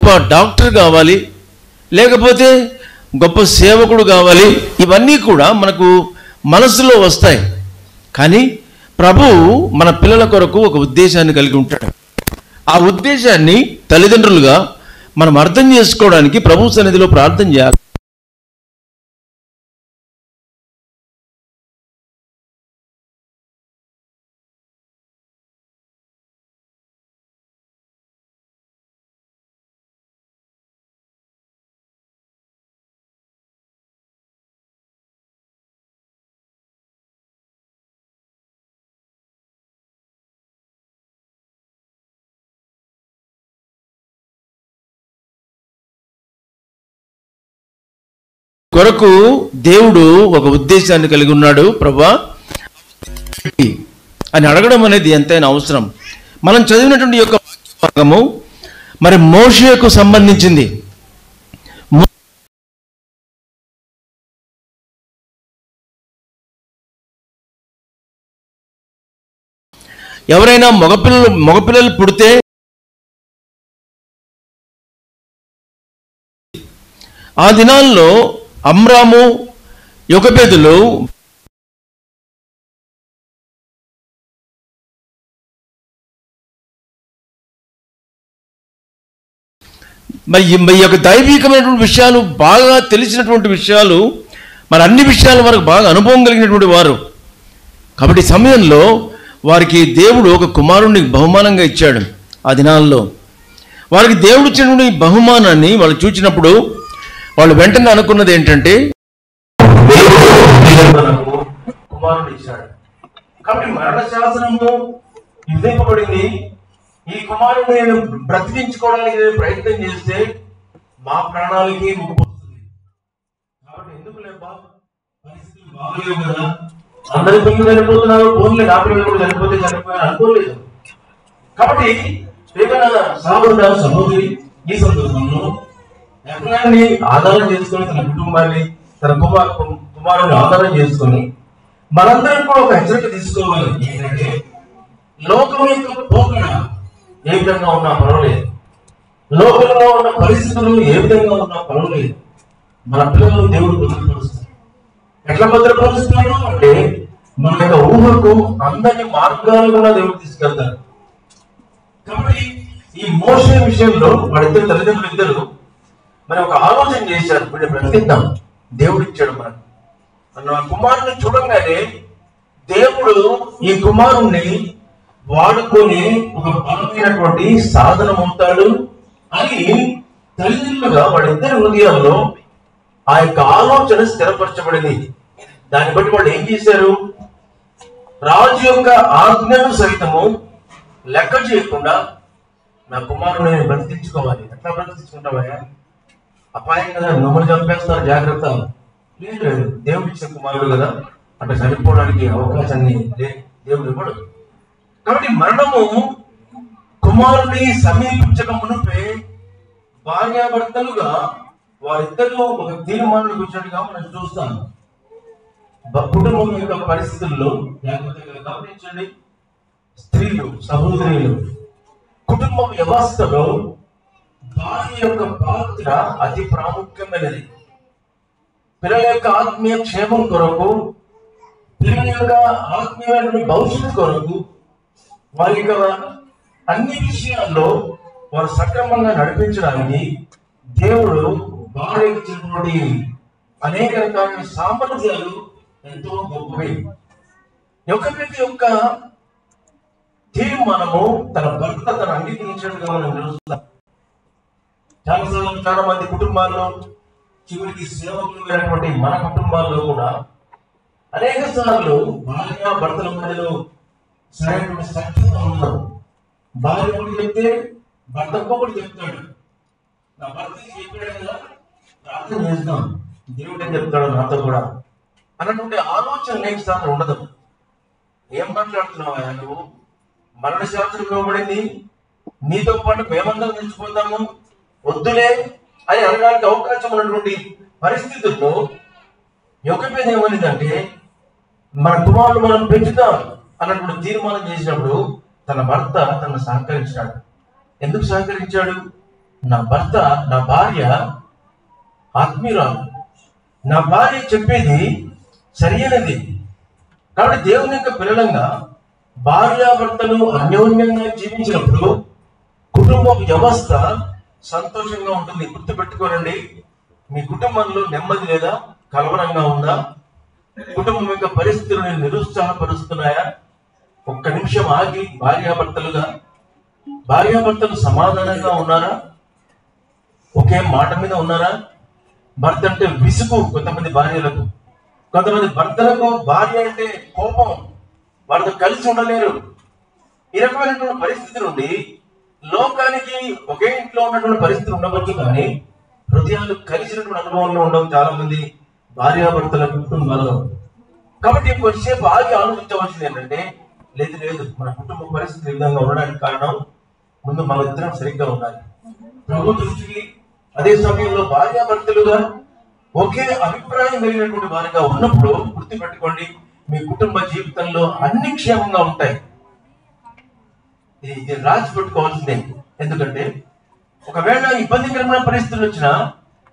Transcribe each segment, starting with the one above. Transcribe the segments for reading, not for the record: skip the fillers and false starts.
గొప్ప డాక్టర్ కావాలి, లేకపోతే గొప్ప సేవకుడు కావాలి, ఇవన్నీ కూడా మనకు మనసులో వస్తాయి. కానీ ప్రభువు మన పిల్లల కొరకు ఒక ఉద్దేశాన్ని కలిగి ఉంటాడు. ఆ ఉద్దేశాన్ని తల్లిదండ్రులుగా మనం అర్థం చేసుకోవడానికి ప్రభు సన్నిధిలో ప్రార్థన చేయాలి. కొరకు దేవుడు ఒక ఉద్దేశాన్ని కలిగి ఉన్నాడు. ప్రభా అని అడగడం అనేది ఎంతైనా అవసరం. మనం చదివినటువంటి యొక్క భాగము మరి మోషేకు సంబంధించింది. ఎవరైనా మగపిల్లలు పుడితే ఆ దినాల్లో అమ్రాము యోకెబెదులు మరి ఈ యొక్క దైవికమైనటువంటి విషయాలు బాగా తెలిసినటువంటి విషయాలు, మరి అన్ని విషయాల వరకు బాగా అనుభవం కలిగినటువంటి వారు. కాబట్టి సమయంలో వారికి దేవుడు ఒక కుమారుణ్ణి బహుమానంగా ఇచ్చాడు. ఆ దినాల్లో వారికి దేవుడు ఇచ్చినటువంటి బహుమానాన్ని వాళ్ళు చూసినప్పుడు వాళ్ళు వెంటనే అనుకున్నది ఏంటంటే కుమారుడు ఇచ్చాడు కాబట్టి మరణ శాసనము విధింపబడింది. ఈ కుమారుడు నేను బ్రతికించుకోవడానికి నేను ప్రయత్నం చేస్తే మా ప్రాణాలకి ముప్పు వస్తుంది. కాబట్టి ఎందుకు లేపా, పరిస్థితులు బాగలేవు కదా, అందరి పిల్లలు చనిపోతున్నారు, ఫోన్లే నా పిల్లలు కూడా చనిపోయారు అనుకోలేదు. కాబట్టి ఏదైనా సహోదరి ఈ సందర్భంలో ఎఫ్రాయిని ఆధారం చేసుకొని తన కుటుంబాన్ని, తన కుమారుని ఆధారం చేసుకొని మనందరం కూడా ఒక హెచ్చరిక తీసుకోవాలి. ఏంటంటే లోకం యొక్క పోకడ ఏ విధంగా ఉన్నా పర్వాలేదు, లోకంలో ఉన్న పరిస్థితులు ఏ విధంగా ఉన్నా పర్వాలేదు, మన పిల్లలు దేవుడు భద్రపరుస్తాడు. ఎట్లా భద్రపరుస్తున్నాడు అంటే మన యొక్క ఊహకు అందరి మార్గాలు కూడా దేవుడు తీసుకెళ్తాడు. కాబట్టి ఈ మోషే విషయంలో వాడిద్దరు తల్లిదండ్రులు ఇద్దరు మరి ఒక ఆలోచన చేశారు, వీళ్ళు బ్రతికిద్దాం, దేవుడు ఇచ్చాడు మనకు అన్న కుమారుని చూడంగానే దేవుడు ఈ కుమారుణ్ణి వాడుకొని ఒక బలమైనటువంటి సాధనం అవుతాడు అని తల్లిదండ్రులుగా వాళ్ళిద్దరి హృదయాల్లో ఆ యొక్క ఆలోచన స్థిరపరచబడింది. దాన్ని బట్టి వాళ్ళు ఏం చేశారు, రాజు యొక్క ఆజ్ఞను సైతము లెక్క చేయకుండా నా కుమారుని నేను బ్రతికించుకోవాలి. ఎట్లా బ్రతికించుకుంటావా, అపాయం కదా, మమ్మల్ని చంపేస్తారు, జాగ్రత్త. లేదు, దేవుడు ఇచ్చిన కుమారుడు కదా, అంటే చనిపోవడానికి అవకాశాన్ని దేవుడు ఇవ్వడు. కాబట్టి మరణము కుమారుని సమీపించక మునుపే భార్యాభర్తలుగా వారిద్దరూ ఒక తీర్మానానికి వచ్చినట్టుగా మనం చూస్తాం. కుటుంబం యొక్క పరిస్థితుల్లో జాగ్రత్తగా గమనించండి. స్త్రీలు, సహోదరులు, కుటుంబ వ్యవస్థలో భార్య యొక్క పాత్ర అతి ప్రాముఖ్యమైనది. పిల్లల యొక్క ఆత్మీయ క్షేమం కొరకు, పిల్లల యొక్క ఆత్మీయమైన భవిష్యత్తు కొరకు, వారి యొక్క అన్ని విషయాల్లో వారు సక్రమంగా నడిపించడానికి దేవుడు భార్యకు ఇచ్చినటువంటి అనేక రకాల సామర్థ్యాలు ఎంతో గొప్పవి. యోకెబెదు యొక్క తీర్మానము తన భర్త తను అంగీకరించినట్టుగా మనం చూస్తాం. చాలా మంది కుటుంబాల్లో, చివరికి సేవకులైనటువంటి మన కుటుంబాల్లో కూడా అనేక సార్లు భార్య భర్తల మధ్యలో సరైనటువంటి సఖ్యత ఉండదు. భార్య ఒకటి చెప్తే భర్త ఇంకొకటి చెప్తాడు. నా భర్త చెప్పాడు కదా, ప్రార్థన చేస్తాం, దేవుడు ఏం చెప్తాడు నాతో కూడా అన్నటువంటి ఆలోచన అనేక సార్లు ఉండదు. ఏం మాట్లాడుతున్నావా నువ్వు, మరణ శాస్త్రం ఇవ్వబడింది, నీతో పాటు మేమందరం నిలిచిపోతాము, వద్దులే అని అనడానికి అవకాశం ఉన్నటువంటి పరిస్థితుల్లో యోకెబెదు ఏమనిందంటే మన కుమారుడు మనం పెంచుతాం అన్నటువంటి తీర్మానం చేసినప్పుడు తన భర్త తనను సహకరించాడు. ఎందుకు సహకరించాడు? నా భర్త, నా భార్య ఆత్మీయురాలు, నా భార్య చెప్పేది సరైనది. కాబట్టి దేవుని యొక్క పిల్లలంగా భార్యాభర్తలు అన్యోన్యంగా జీవించినప్పుడు కుటుంబ వ్యవస్థ సంతోషంగా ఉంటుంది. గుర్తుపెట్టుకోనండి, మీ కుటుంబంలో నెమ్మది లేదా, కలవరంగా ఉందా, కుటుంబం యొక్క పరిస్థితులను నిరుత్సాహపరుస్తున్నాయా? ఒక్క నిమిషం ఆగి భార్యాభర్తలు సమాధానంగా ఉన్నారా? ఒకే మాట మీద ఉన్నారా? భర్త అంటే విసుగు కొంతమంది భార్యలకు, కొంతమంది భర్తలకు భార్య అంటే కోపం, వాళ్ళతో కలిసి ఉండలేరు. ఈ రకమైనటువంటి పరిస్థితి నుండి లోకానికి ఒకే ఇంట్లో ఉన్నటువంటి పరిస్థితి ఉండవచ్చు, కానీ హృదయాలు కలిసినటువంటి అనుభవంలో ఉండడం చాలా మంది భార్యాభర్తల కుటుంబాల్లో. కాబట్టి కొద్దిసేపు ఆగి ఆలోచించవలసింది ఏంటంటే, లేదు మన కుటుంబ పరిస్థితి ఈ విధంగా ఉండడానికి కారణం ముందు మన ఇద్దరం సరిగ్గా ఉండాలి. ప్రభు దృష్టికి అదే సమయంలో భార్యాభర్తలుగా ఒకే అభిప్రాయం కలిగినటువంటి వారిగా ఉన్నప్పుడు గుర్తుపెట్టుకోండి, మీ కుటుంబ జీవితంలో అన్ని క్షేమంగా ఉంటాయి. ఇది రాసి పెట్టుకోవాల్సిందే. ఎందుకంటే ఒకవేళ ఇబ్బందికరమైన పరిస్థితులు వచ్చినా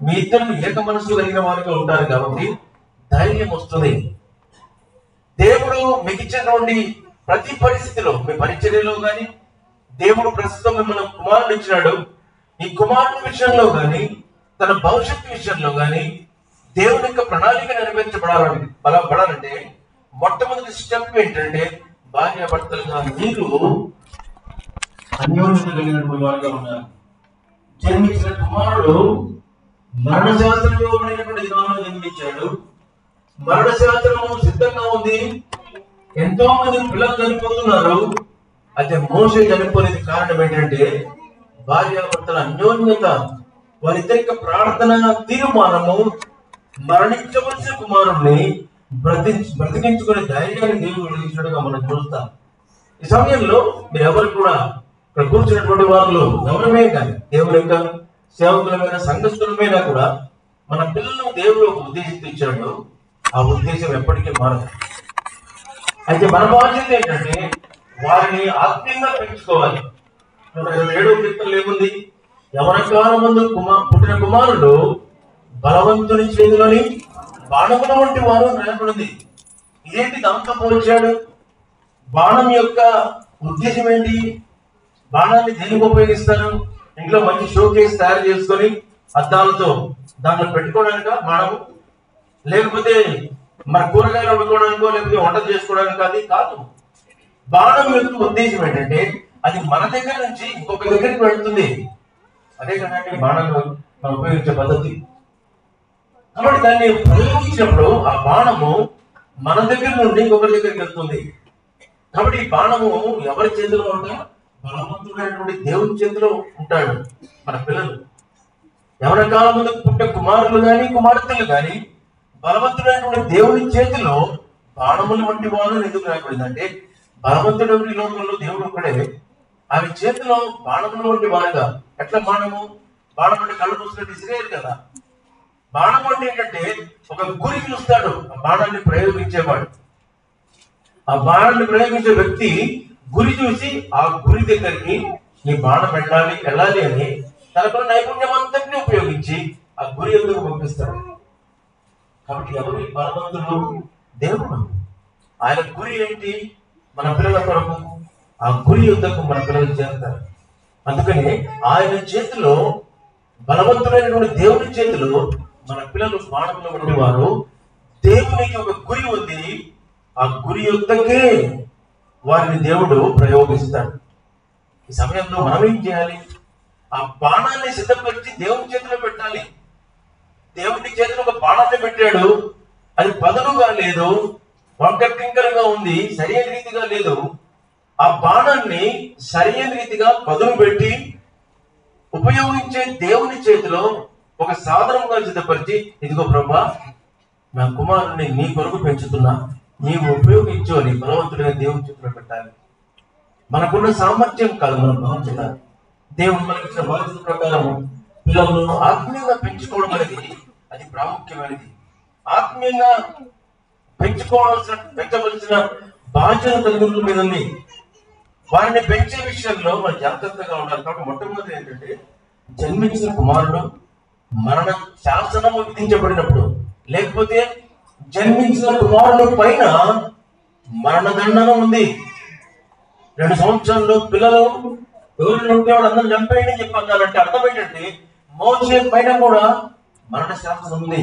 మీ ఇద్దరు ఏక మనసు కలిగిన వారిగా ఉంటారు కాబట్టి ధైర్యం వస్తుంది. దేవుడు మీకు ఇచ్చినటువంటి ప్రతి పరిస్థితిలో, మీ పరిచర్యలో కానీ, దేవుడు ప్రస్తుతం మిమ్మల్ని కుమారుడు ఇచ్చినాడు, ఈ కుమారుడి విషయంలో కానీ, తన భవిష్యత్తు విషయంలో కానీ దేవుని యొక్క ప్రణాళిక నెరవేర్చబడాలంటే మొట్టమొదటి స్టెప్ ఏంటంటే, భార్యాభర్తలుగా మీరు అన్యోన్యత కలిగినటువంటి వారిగా ఉన్నారు. జన్మించిన కుమారుడు మరణశాస్త్రమైనటువంటి దినాలను జన్మించాడు. మరణశాస్త్రము సిద్ధంగా ఉంది, ఎంతో మంది పిల్లలు చనిపోతున్నారు. అయితే మోషే చనిపోలేదు. కారణం ఏంటంటే భార్యాభర్తల అన్యోన్యత, వారిద్దరి ప్రార్థన తీర్మానము మరణించవలసిన కుమారుణ్ణి బ్రతికించుకునే ధైర్యాన్ని దేవుడు ఇచ్చినట్టుగా మనం చూస్తాం. ఈ సమయంలో మీరు ఎవరు కూడా ఇక్కడ కూర్చున్నటువంటి వారిలో ఎవరమే కానీ, దేవుని యొక్క సేవకులమైన సంఘస్థులమైనా కూడా మన పిల్లలను దేవుడు ఒక ఉద్దేశంతో ఇచ్చాడు. ఆ ఉద్దేశం ఎప్పటికీ మారదు. అయితే మన బాధ్యత ఏంటంటే వారిని ఆత్మీయంగా పెంచుకోవాలి. 7వ కీర్తనలో ఏముంది? యవనకాలం ముందు పుట్టిన కుమారుడు బలవంతుని చేతిలోని బాణముల వంటి వారు నిలబడింది. ఇదేంటి దాంతో పోల్చాడు? బాణం యొక్క ఉద్దేశం ఏంటి? బాణాన్ని దేనికి ఉపయోగిస్తారు? ఇంట్లో మంచి షో కేస్ తయారు చేసుకొని అద్దాలతో దాంట్లో పెట్టుకోవడానిక బాణము? లేకపోతే మన కూరగాయలు వండుకోవడానికో, లేకపోతే వంట చేసుకోవడానికి అది కాదు. బాణం యొక్క ఉద్దేశం ఏంటంటే అది మన దగ్గర నుంచి ఇంకొక దగ్గరికి వెళ్తుంది. అదే కదండి బాణం మనం ఉపయోగించే పద్ధతి. కాబట్టి దాన్ని ప్రయోగించినప్పుడు ఆ బాణము మన దగ్గర నుండి ఇంకొకరి దగ్గరికి వెళ్తుంది. కాబట్టి ఈ బాణము ఎవరి చేతిలో ఉంటా? బలవంతుడైనటువంటి దేవుని చేతిలో ఉంటాడు. మన పిల్లలు ఎవరి కాలం ముందు పుట్టే కుమారులు కానీ కుమార్తెలు కానీ బలవంతుడైనటువంటి దేవుని చేతిలో బాణములు వంటి వారు ఎందుకు రాయబడిందంటే, బలవంతుడు లోకంలో దేవుడు ఒక్కడే, ఆమె చేతిలో బాణములు వంటి వారుగా. ఎట్లా బాణము? బాణం అంటే కళ్ళు మూసుకొని విసిరేరు కదా. బాణం అంటే ఏంటంటే ఒక గురి చూస్తాడు, ఆ బాణాన్ని ప్రయోగించేవాడు. ఆ బాణాన్ని ప్రయోగించే వ్యక్తి గురి చూసి ఆ గురి దగ్గరికి ఈ బాణం వెళ్ళాలి అని తనకున్న నైపుణ్యం అంతటినీ ఉపయోగించి ఆ గురి ఎందుకు పంపిస్తాడు. కాబట్టి ఎవరు ఈ బలవంతుడు? దేవుడు. ఆయన గురి ఏంటి? మన పిల్లల కొరకు. ఆ గురి యుద్ధకు మన పిల్లలు చేస్తారు. అందుకని ఆయన చేతిలో, బలవంతుడైనటువంటి దేవుని చేతిలో మన పిల్లలు బాణములు ఉండేవారు. దేవునికి ఒక గురి ఉంది, ఆ గురి యుద్ధకే వారిని దేవుడు ప్రయోగిస్తాడు. ఈ సమయంలో మనం ఏం చేయాలి? ఆ బాణాన్ని సిద్ధపరిచి దేవుని చేతిలో పెట్టాలి. దేవుని చేతిలో ఒక బాణాన్ని పెట్టాడు, అది పదునుగా లేదు, వంకర టింకరగా ఉంది, సరైన రీతిగా లేదు. ఆ బాణాన్ని సరైన రీతిగా పదును పెట్టి ఉపయోగించే దేవుని చేతిలో ఒక సాధనంగా సిద్ధపరిచి, ఇదిగో ప్రభా, నా కుమారుని నీ కొరకు పెంచుతున్నా, నీవు ఉపయోగించు అని బలవంతుడిగా దేవుని చేతిలో పెట్టాలి. మనకున్న సామర్థ్యం కాదు మనం బాధ్యత. దేవుడు మనకిచ్చిన బాధ్యత ప్రకారం పిల్లలను ఆత్మీయంగా పెంచుకోవడం అనేది అది ప్రాముఖ్యమైనది. ఆత్మీయంగా పెంచవలసిన బాధ్యత తల్లిదండ్రుల మీద ఉంది. వారిని పెంచే విషయంలో మనం జాగ్రత్తగా ఉండాలి. కాబట్టి మొట్టమొదటి ఏంటంటే జన్మించిన కుమారుడు మరణ శాసనము విధించబడినప్పుడు, లేకపోతే జన్మించిన కుమారుడు పైన మరణదండన ఉంది. 2 సంవత్సరాల్లో పిల్లలు ఎవరిని ఉంటే వాడు అందరూ చంపేయండి అని చెప్పన్నారంటే అర్థం ఏంటంటే మోసే పైన కూడా మరణ శాసనం ఉంది.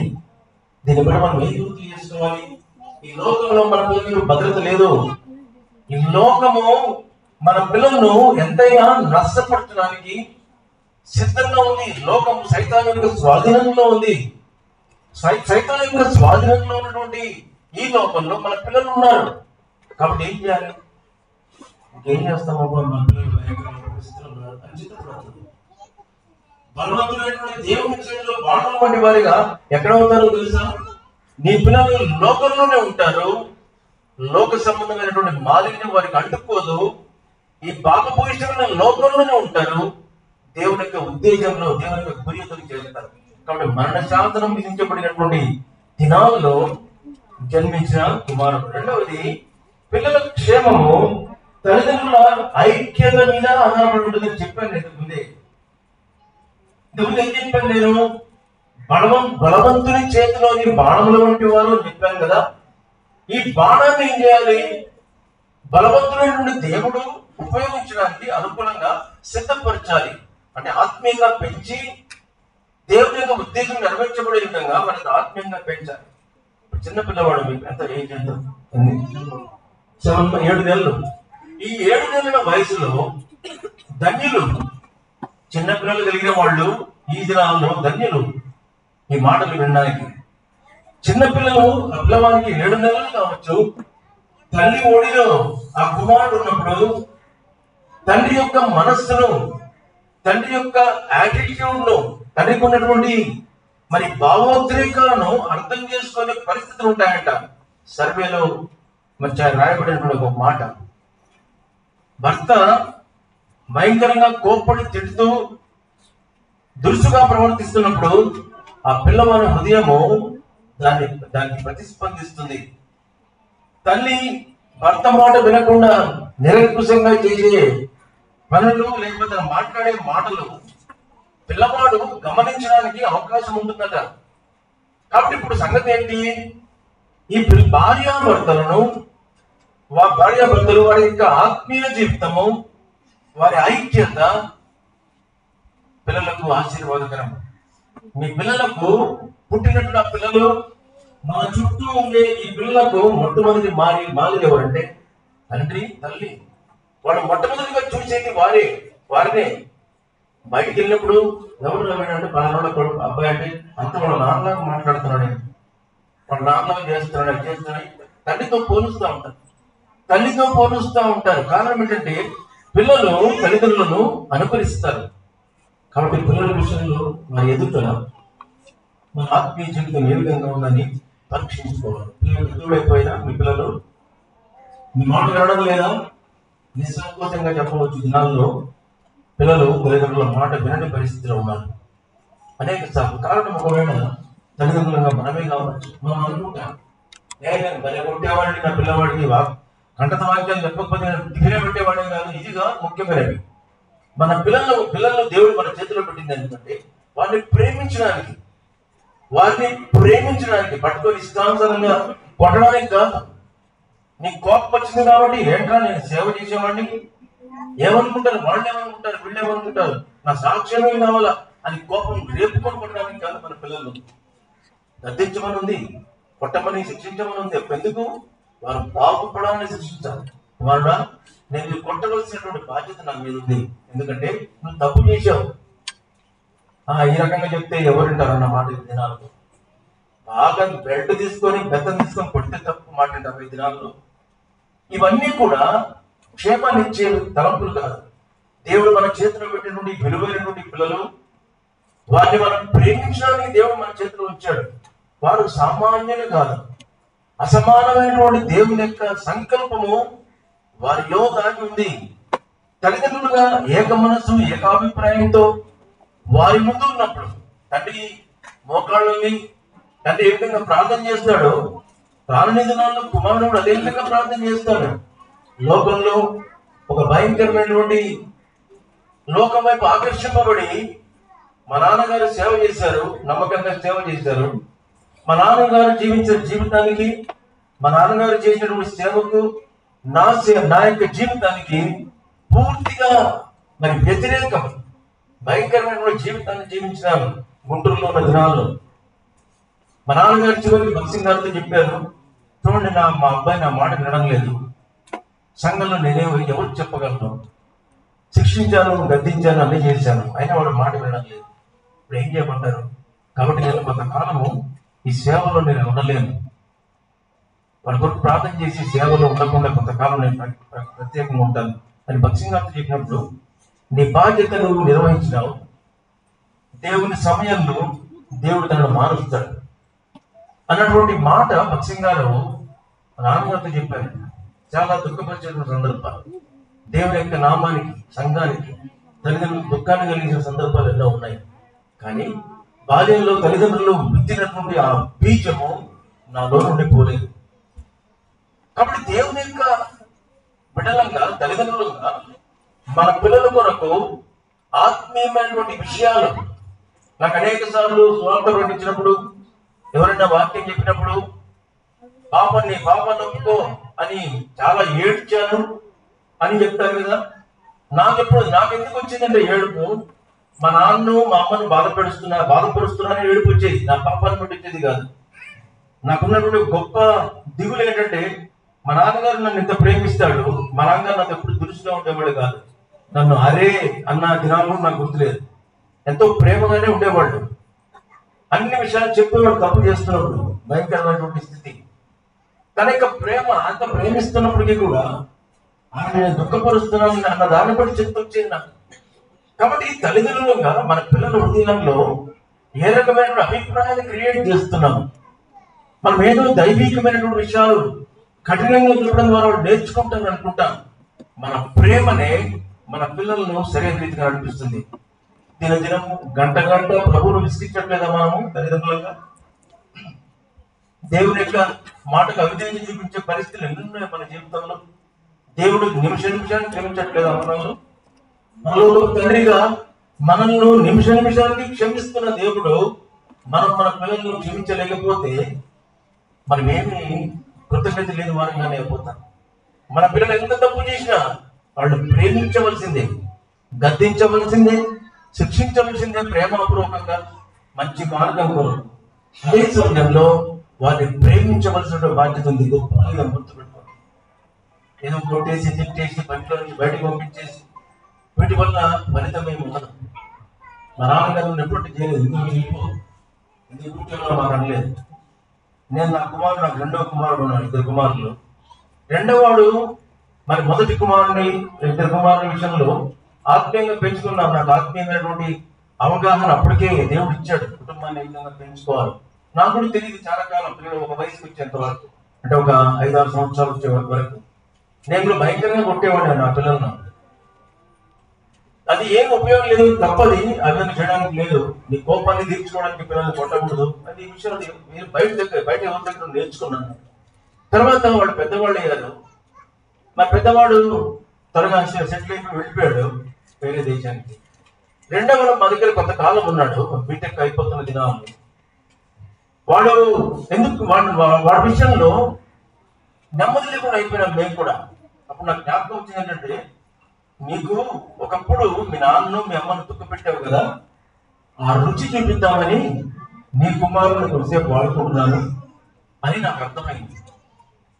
దీన్ని బట్టి మనం ఏం గుర్తు చేసుకోవాలి? ఈ లోకంలో మన పిల్లలకు భద్రత లేదు. ఈ లోకము మన పిల్లలను ఎంతైనా నష్టపరచడానికి సిద్ధంగా ఉంది. లోకం సైతాను యొక్క స్వాధీనంలో ఉంది. సైతాను యొక్క స్వాధీనంలో ఉన్నటువంటి ఈ లోకంలో మన పిల్లలు ఉన్నారు. కాబట్టి ఏం చేయాలి? ఏం చేస్తాము? మన పిల్లలు బలవంతులైనటువంటి దేవుని చేతిలో బాణం వంటి వారిగా ఎక్కడ అవుతారో తెలుసా? నీ పిల్లలు లోకంలోనే ఉంటారు. లోక సంబంధమైనటువంటి మాలిన్యం వారికి అంటుకోదు. ఈ పాపభూయిష్టమైన లోకంలోనే ఉంటారు. దేవుని యొక్క ఉద్దేశంలో, దేవుని యొక్క గురితో చేస్తారు. కాబట్టి మరణ శాసనం విధించబడినటువంటి దినాల్లో జన్మించిన కుమారుడు. రెండవది, పిల్లల క్షేమము తల్లిదండ్రుల ఐక్యత మీద ఆధారపడి ఉంటుందని చెప్పాను నేను ముందే. ఇంతకుముందు ఏం చెప్పాను నేను? బలవంతుని చేతిలోని బాణముల వంటి వారు చెప్పాను కదా. ఈ బాణాన్ని ఏం చేయాలి? బలవంతుడైన దేవుడు ఉపయోగించడానికి అనుకూలంగా సిద్ధపరచాలి. అంటే ఆత్మీయంగా పెంచి దేవుని యొక్క ఉద్దేశం నెరవేర్చబడే విధంగా మనకి ఆత్మీయంగా పెంచాలి. చిన్న పిల్లవాడు, మీకు ఎంత ఏజ్ ఎంత? 7 నెలలు. ఈ 7 నెలల వయసులో ధన్యులు చిన్నపిల్లలు కలిగిన వాళ్ళు ఈ దినాల్లో ధన్యులు ఈ మాటలు వినడానికి. చిన్నపిల్లలు పిల్లవానికి 7 నెలలు కావచ్చు. తల్లి ఒడిలో ఆ కుమారుడు ఉన్నప్పుడు తండ్రి యొక్క మనస్సును, తండ్రి యొక్క యాటిట్యూడ్ ను, తండ్రికి ఉన్నటువంటి మరి భావోద్రేకాలను అర్థం చేసుకునే పరిస్థితులు ఉంటాయంట. సర్వేలో మరి రాయబడినటువంటి ఒక మాట, భర్త భయంకరంగా కోప్పడి తిడుతూ దురుసుగా ప్రవర్తిస్తున్నప్పుడు ఆ పిల్లవాడి హృదయము దానికి ప్రతిస్పందిస్తుంది. తల్లి భర్త మాట వినకుండా నిరంకుశంగా చేసే పనులు, లేకపోతే మాట్లాడే మాటలు పిల్లవాడు గమనించడానికి అవకాశం ఉంటుందట. కాబట్టి ఇప్పుడు సంగతి ఏంటి? ఈ భార్యాభర్తలు వారి యొక్క ఆత్మీయ జీవితము, వారి ఐక్యత పిల్లలకు ఆశీర్వాదకరం. మీ పిల్లలకు పుట్టినట్టు ఆ పిల్లలు, మన చుట్టూ ఉండే ఈ పిల్లలకు మొట్టమొదటి మాదిరి ఎవరంటే తండ్రి, తల్లి. వాళ్ళు మొట్టమొదటిగా చూసేది వారినే. బయటికి వెళ్ళినప్పుడు ఎవరు అంటే పలానా కొడుకు అబ్బాయి అంటే అంత వాళ్ళ నాన్నలాగా మాట్లాడుతున్నాడు, వాళ్ళ నాన్నలాగా చేస్తున్నాడు. తల్లితో పోలుస్తూ ఉంటారు. కారణం ఏంటంటే పిల్లలు తల్లిదండ్రులను అనుకరిస్తారు. కాబట్టి పిల్లల విషయంలో మన ఎదుగుదల, మన ఆత్మీయ జీవితం ఏ విధంగా ఉందని పరీక్షించుకోవాలి. పిల్లలు ఎదురైపోయినా మీ పిల్లలు మీ మాట వినడం లేదా? నిస్సంకోచంగా చెప్పవచ్చు, దినాల్లో పిల్లలు తల్లిదండ్రుల మాట వినని పరిస్థితిలో ఉన్నారు. అనేక సార్లు కారణం ఒకవేళ తల్లిదండ్రులుగా మనమే కావచ్చు. మనం అనుకుంటాం, నేను భలే కొట్టేవాడిని, నా పిల్లవాడికి కంటత వాక్యాలు చెప్పకపోతే టిఫిన్ పెట్టేవాడే కాదు. ఇదిగా ముఖ్యమైనవి. మన పిల్లలను దేవుడు మన చేతిలో పెట్టింది ఎందుకంటే వారిని ప్రేమించడానికి పట్టుకొని ఇష్టానుసారంగా కొట్టడానికి కాదు. నీకు కోపం వచ్చింది కాబట్టి ఏంట్రా నేను సేవ చేసేవాడిని, ఏమనుకుంటారు వాళ్ళు, ఏమనుకుంటారు వీళ్ళు, ఏమనుకుంటారు నా సాక్ష్యమే కావాలా అని కోపం రేపుకొని కొట్టడానికి కాదు. మన పిల్లలు గద్దించమని ఉంది, కొట్టమని శిక్షించమని ఉంది. ఎందుకు? వారు బాగుపడాలని శిక్షించాలి. వారుడా, నేను కొట్టవలసినటువంటి బాధ్యత నా మీద ఉంది. ఎందుకంటే నువ్వు తప్పు చేశావు. ఈ రకంగా చెప్తే ఎవరింటారన్న మాట ఈ దినాల్లో. బాగా బెల్ట్ తీసుకొని బెత్తం తీసుకొని కొడితే తప్పు మాట అంటారు ఈ దినాల్లో. ఇవన్నీ కూడా క్షేమాన్ని ఇచ్చే తలంపులు కాదు. దేవుడు మన చేతిలో పెట్టినటువంటి విలువైనటువంటి పిల్లలు, వారిని మనం ప్రేమించడానికి దేవుడు మన చేతిలో ఉంచాడు. వారు సామాన్యులు కాదు. అసమానమైనటువంటి దేవుని యొక్క సంకల్పము వారిలో దాగి ఉంది. తల్లిదండ్రులుగా ఏక మనస్సు, ఏకాభిప్రాయంతో వారి ముందు ఉన్నప్పుడు తండ్రి మోకాళ్ళని తండ్రి ఏ విధంగా ప్రార్థన చేస్తాడో, రానున్న దినాల్లో కుమారుడు అదే విధంగా ప్రార్థన చేస్తాడు. లోకంలో ఒక భయంకరమైనటువంటి లోకం వైపు ఆకర్షింపబడి మా నాన్నగారు సేవ చేశారు, నమ్మకంగా సేవ చేశారు. మా నాన్నగారు జీవించిన జీవితానికి, మా నాన్నగారు చేసినటువంటి సేవకు, నా యొక్క జీవితానికి పూర్తిగా మరి వ్యతిరేకం, భయంకరమైనటువంటి జీవితాన్ని జీవించినాను గుంటూరులో ఉన్న దినాల్లో. మా నాన్నగారు చివరికి భక్సింగ్ గారితో చెప్పారు, చూడండి మా అబ్బాయి నా మాట వినడం లేదు, సంఘంలో ఎవరు చెప్పగలను, శిక్షించాను, గద్దించాను, అన్నీ చేశాను, అయినా వాడు మాట వినడం లేదు, ఇప్పుడు ఏం చేయమంటారు? కాబట్టి నేను కొంతకాలము ఈ సేవలో నేను ఉండలేను, వాళ్ళ కొరకు ప్రార్థన చేసి సేవలో ఉండకుండా కొంతకాలం నేను ప్రత్యేకంగా ఉంటాను అని భక్సింగ్ గారితో చెప్పినప్పుడు, నీ బాధ్యత నువ్వు నిర్వహించినావు, దేవుని సమయంలో దేవుడు తనను మారుస్తాడు అన్నటువంటి మాట భక్సింగ్ గారు నాన్నగారితో చెప్పారు. చాలా దుఃఖపరిచిన సందర్భాలు, దేవుని యొక్క నామానికి, సంఘానికి, తల్లిదండ్రులకు దుఃఖాన్ని కలిగించిన సందర్భాలు ఎన్నో ఉన్నాయి. కానీ బాల్యంలో తల్లిదండ్రులు విత్తినటువంటి ఆ బీజము నాలో నుండి పోలేదు. కాబట్టి దేవుని యొక్క బిడ్డలంగా, తల్లిదండ్రులుగా మన పిల్లల కొరకు ఆత్మీయమైనటువంటి విషయాలు, నాకు అనేక సార్లు స్వార్థ ప్రకటించినప్పుడు, ఎవరైనా వాక్యం చెప్పినప్పుడు పాపాన్ని ఒప్పుకో అని చాలా ఏడ్చాను అని చెప్తారు కదా. నాకెందుకు వచ్చిందంటే ఏడుపు, మా నాన్ను మా అమ్మను బాధపరుస్తున్నా ఏడుపు వచ్చేది, నా పాపాన్ని పట్టించేది కాదు. నాకున్నటువంటి గొప్ప దిగులు ఏంటంటే, మా నాన్నగారు నన్ను ఇంత ప్రేమిస్తాడు, మా నాన్నగారు నాకు ఎప్పుడు దురుసుగా ఉండేవాడు కాదు, నన్ను అరే అన్న దినాలు నాకు గుర్తులేదు, ఎంతో ప్రేమగానే ఉండేవాళ్ళు, అన్ని విషయాలు చెప్పేవాడు తప్పు చేస్తున్నప్పుడు, భయంకరమైనటువంటి స్థితి. తన యొక్క ప్రేమ అంత ప్రేమిస్తున్నప్పటికీ కూడా ఆయన దుఃఖపరుస్తున్నాను అన్న దాన్ని బట్టి చెప్తూ వచ్చింది నాకు. కాబట్టి తల్లిదండ్రులుగా మన పిల్లల హృదయంలో ఏ రకమైన అభిప్రాయాన్ని క్రియేట్ చేస్తున్నాం, మనం ఏదో దైవికమైనటువంటి విషయాలు కఠినంగా చూడడం ద్వారా నేర్చుకుంటాను అనుకుంటాం. మన ప్రేమనే మన పిల్లలను సరైన రీతిగా నడిపిస్తుంది. దినదినం గంట ప్రభువును విసిగించట్లేదా మనము తల్లిదండ్రులుగా? దేవుని యొక్క మాటకు అవిధేయత చూపించే పరిస్థితులు ఎన్ని ఉన్నాయి మన జీవితంలో? దేవుడు నిమిషానికి క్షమించట్లేదా మనల్ని? మనలో తండ్రిగా మనల్ని నిమిషానికి క్షమిస్తున్న దేవుడు మనం మన పిల్లలను క్షమించలేకపోతే మనమేమి కృతజ్ఞత లేని వారంగానే అయిపోతాం. మన పిల్లలు ఎంత తప్పు చేసినా వాళ్ళు ప్రేమించవలసిందే, గద్దించవలసిందే, శిక్షించవలసిందే, ప్రేమపూర్వకంగా మంచి మార్గం కొరకు. అదే సమయంలో వారిని ప్రేమించవలసిన బాధ్యత ఉంది. గొప్పగా గుర్తుపెట్టుకోండి. ఏదో కొట్టేసి, తిట్టేసి, బండిలో నుంచి బయటకు పంపించేసి వీటి వల్ల ఫలితం ఏమి ఉండదు. మా నాన్నగారు ఎప్పుడు చేయలేదు, ఎందుకు కూర్చోలో మాకు అనలేదు. నేను నాకు రెండవ కుమారుడు ఉన్నాడు, 2 కుమారులు. రెండవవాడు మరి మొదటి కుమారుని 2 కుమారుల విషయంలో ఆత్మీయంగా పెంచుకున్నాను. నాకు ఆత్మీయమైనటువంటి అవగాహన అప్పటికే దేవుడు ఇచ్చాడు, కుటుంబాన్ని ఏ విధంగా పెంచుకోవాలి. నాకు కూడా తెలియదు చాలా కాలం, పిల్లలు ఒక వయసుకు వచ్చేంత వరకు, అంటే ఒక 5-6 సంవత్సరాలు వచ్చే వరకు నేను కూడా భయంకరంగా కొట్టేవాడిని నా పిల్లలను. అది ఏం ఉపయోగం లేదు, తప్పది, అర్థం చేయడానికి లేదు. నీ కోపాన్ని తీర్చుకోవడానికి పిల్లల్ని కొట్టకూడదు. అది ఈ విషయాలు మీరు బయట ఎవరి దగ్గర నేర్చుకున్నాను. తర్వాత వాడు పెద్దవాళ్ళు అయ్యారు. మా పెద్దవాడు త్వరగా సెటిల్ అయిపోయి వెళ్ళిపోయాడు వేరే దేశానికి. రెండవ మా దగ్గర కొంతకాలం ఉన్నాడు, బీటెక్ అయిపోతున్న దినాలు. వాడు వాడి విషయంలో నెమ్మది లేకుండా అయిపోయినాం మేము కూడా. అప్పుడు నాకు జ్ఞాపకం వచ్చింది ఏంటంటే, నీకు ఒకప్పుడు మీ నాన్నను మీ అమ్మను దుఃఖపెట్టావు కదా, ఆ రుచి చూపిద్దామని నీ కుమారుని కొద్దిసేపు వాడుకుంటున్నాను అని నాకు అర్థమైంది.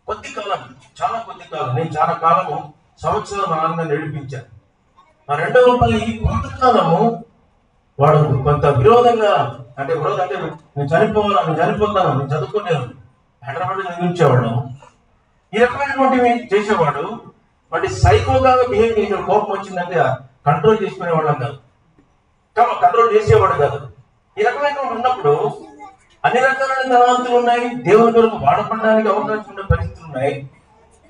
కొద్ది కాలం, చాలా కొద్ది కాలం, నేను చాలా కాలము సంవత్సరం మా నాన్న నడిపించాను. ఆ రెండవ పని కొంతకాలము వాడు కొంత విరోధంగా, అంటే నేను చనిపోతాను, నేను చదువుకోలేను, హైదరాబాద్ చదివించేవాడు. ఈ రకమైనటువంటివి చేసేవాడు. వాటి సైకోగా బిహేవ్ చేసే కోపం వచ్చిందంటే కంట్రోల్ చేసుకునేవాళ్ళం కాదు, కంట్రోల్ చేసేవాడు కాదు. ఈ రకమైనటువంటి ఉన్నప్పుడు అన్ని రకాలైన తలాంతులు ఉన్నాయి, దేవుని కొరకు వాడపడడానికి అవకాశం ఉండే పరిస్థితులు ఉన్నాయి.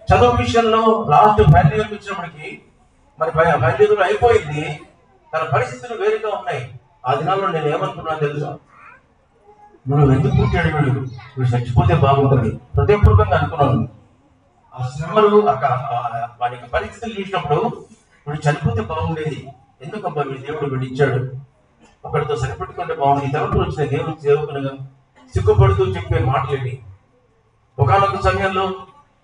చదువు విషయంలో లాస్ట్ ఫైనల్ ఇయర్కి వచ్చినప్పటికీ మరి ఫైనల్ ఇయర్ అయిపోయింది, తన పరిస్థితులు వేరుగా ఉన్నాయి. ఆ దినాల్లో నేను ఏమనుకున్నా తెలుసా, వీడు ఎందుకు పుట్టాడు, వీడు చచ్చిపోతే బాగుంటుంది హృదయపూర్వకంగా అనుకున్నాను. ఆ శ్రమలు వాడి యొక్క పరిస్థితులు చూసినప్పుడు వీడు చనిపోతే బాగుండేది, ఎందుకబ్బా వీడి దేవుడు వీడు ఇచ్చాడు, ఒకరితో సరిపెట్టుకుంటే బాగుంది. ఈ తలంపులు వచ్చిన దేవుని సేవకులుగా సిగ్గుపడుతూ చెప్పే మాటలేంటి. ఒకనొక సమయంలో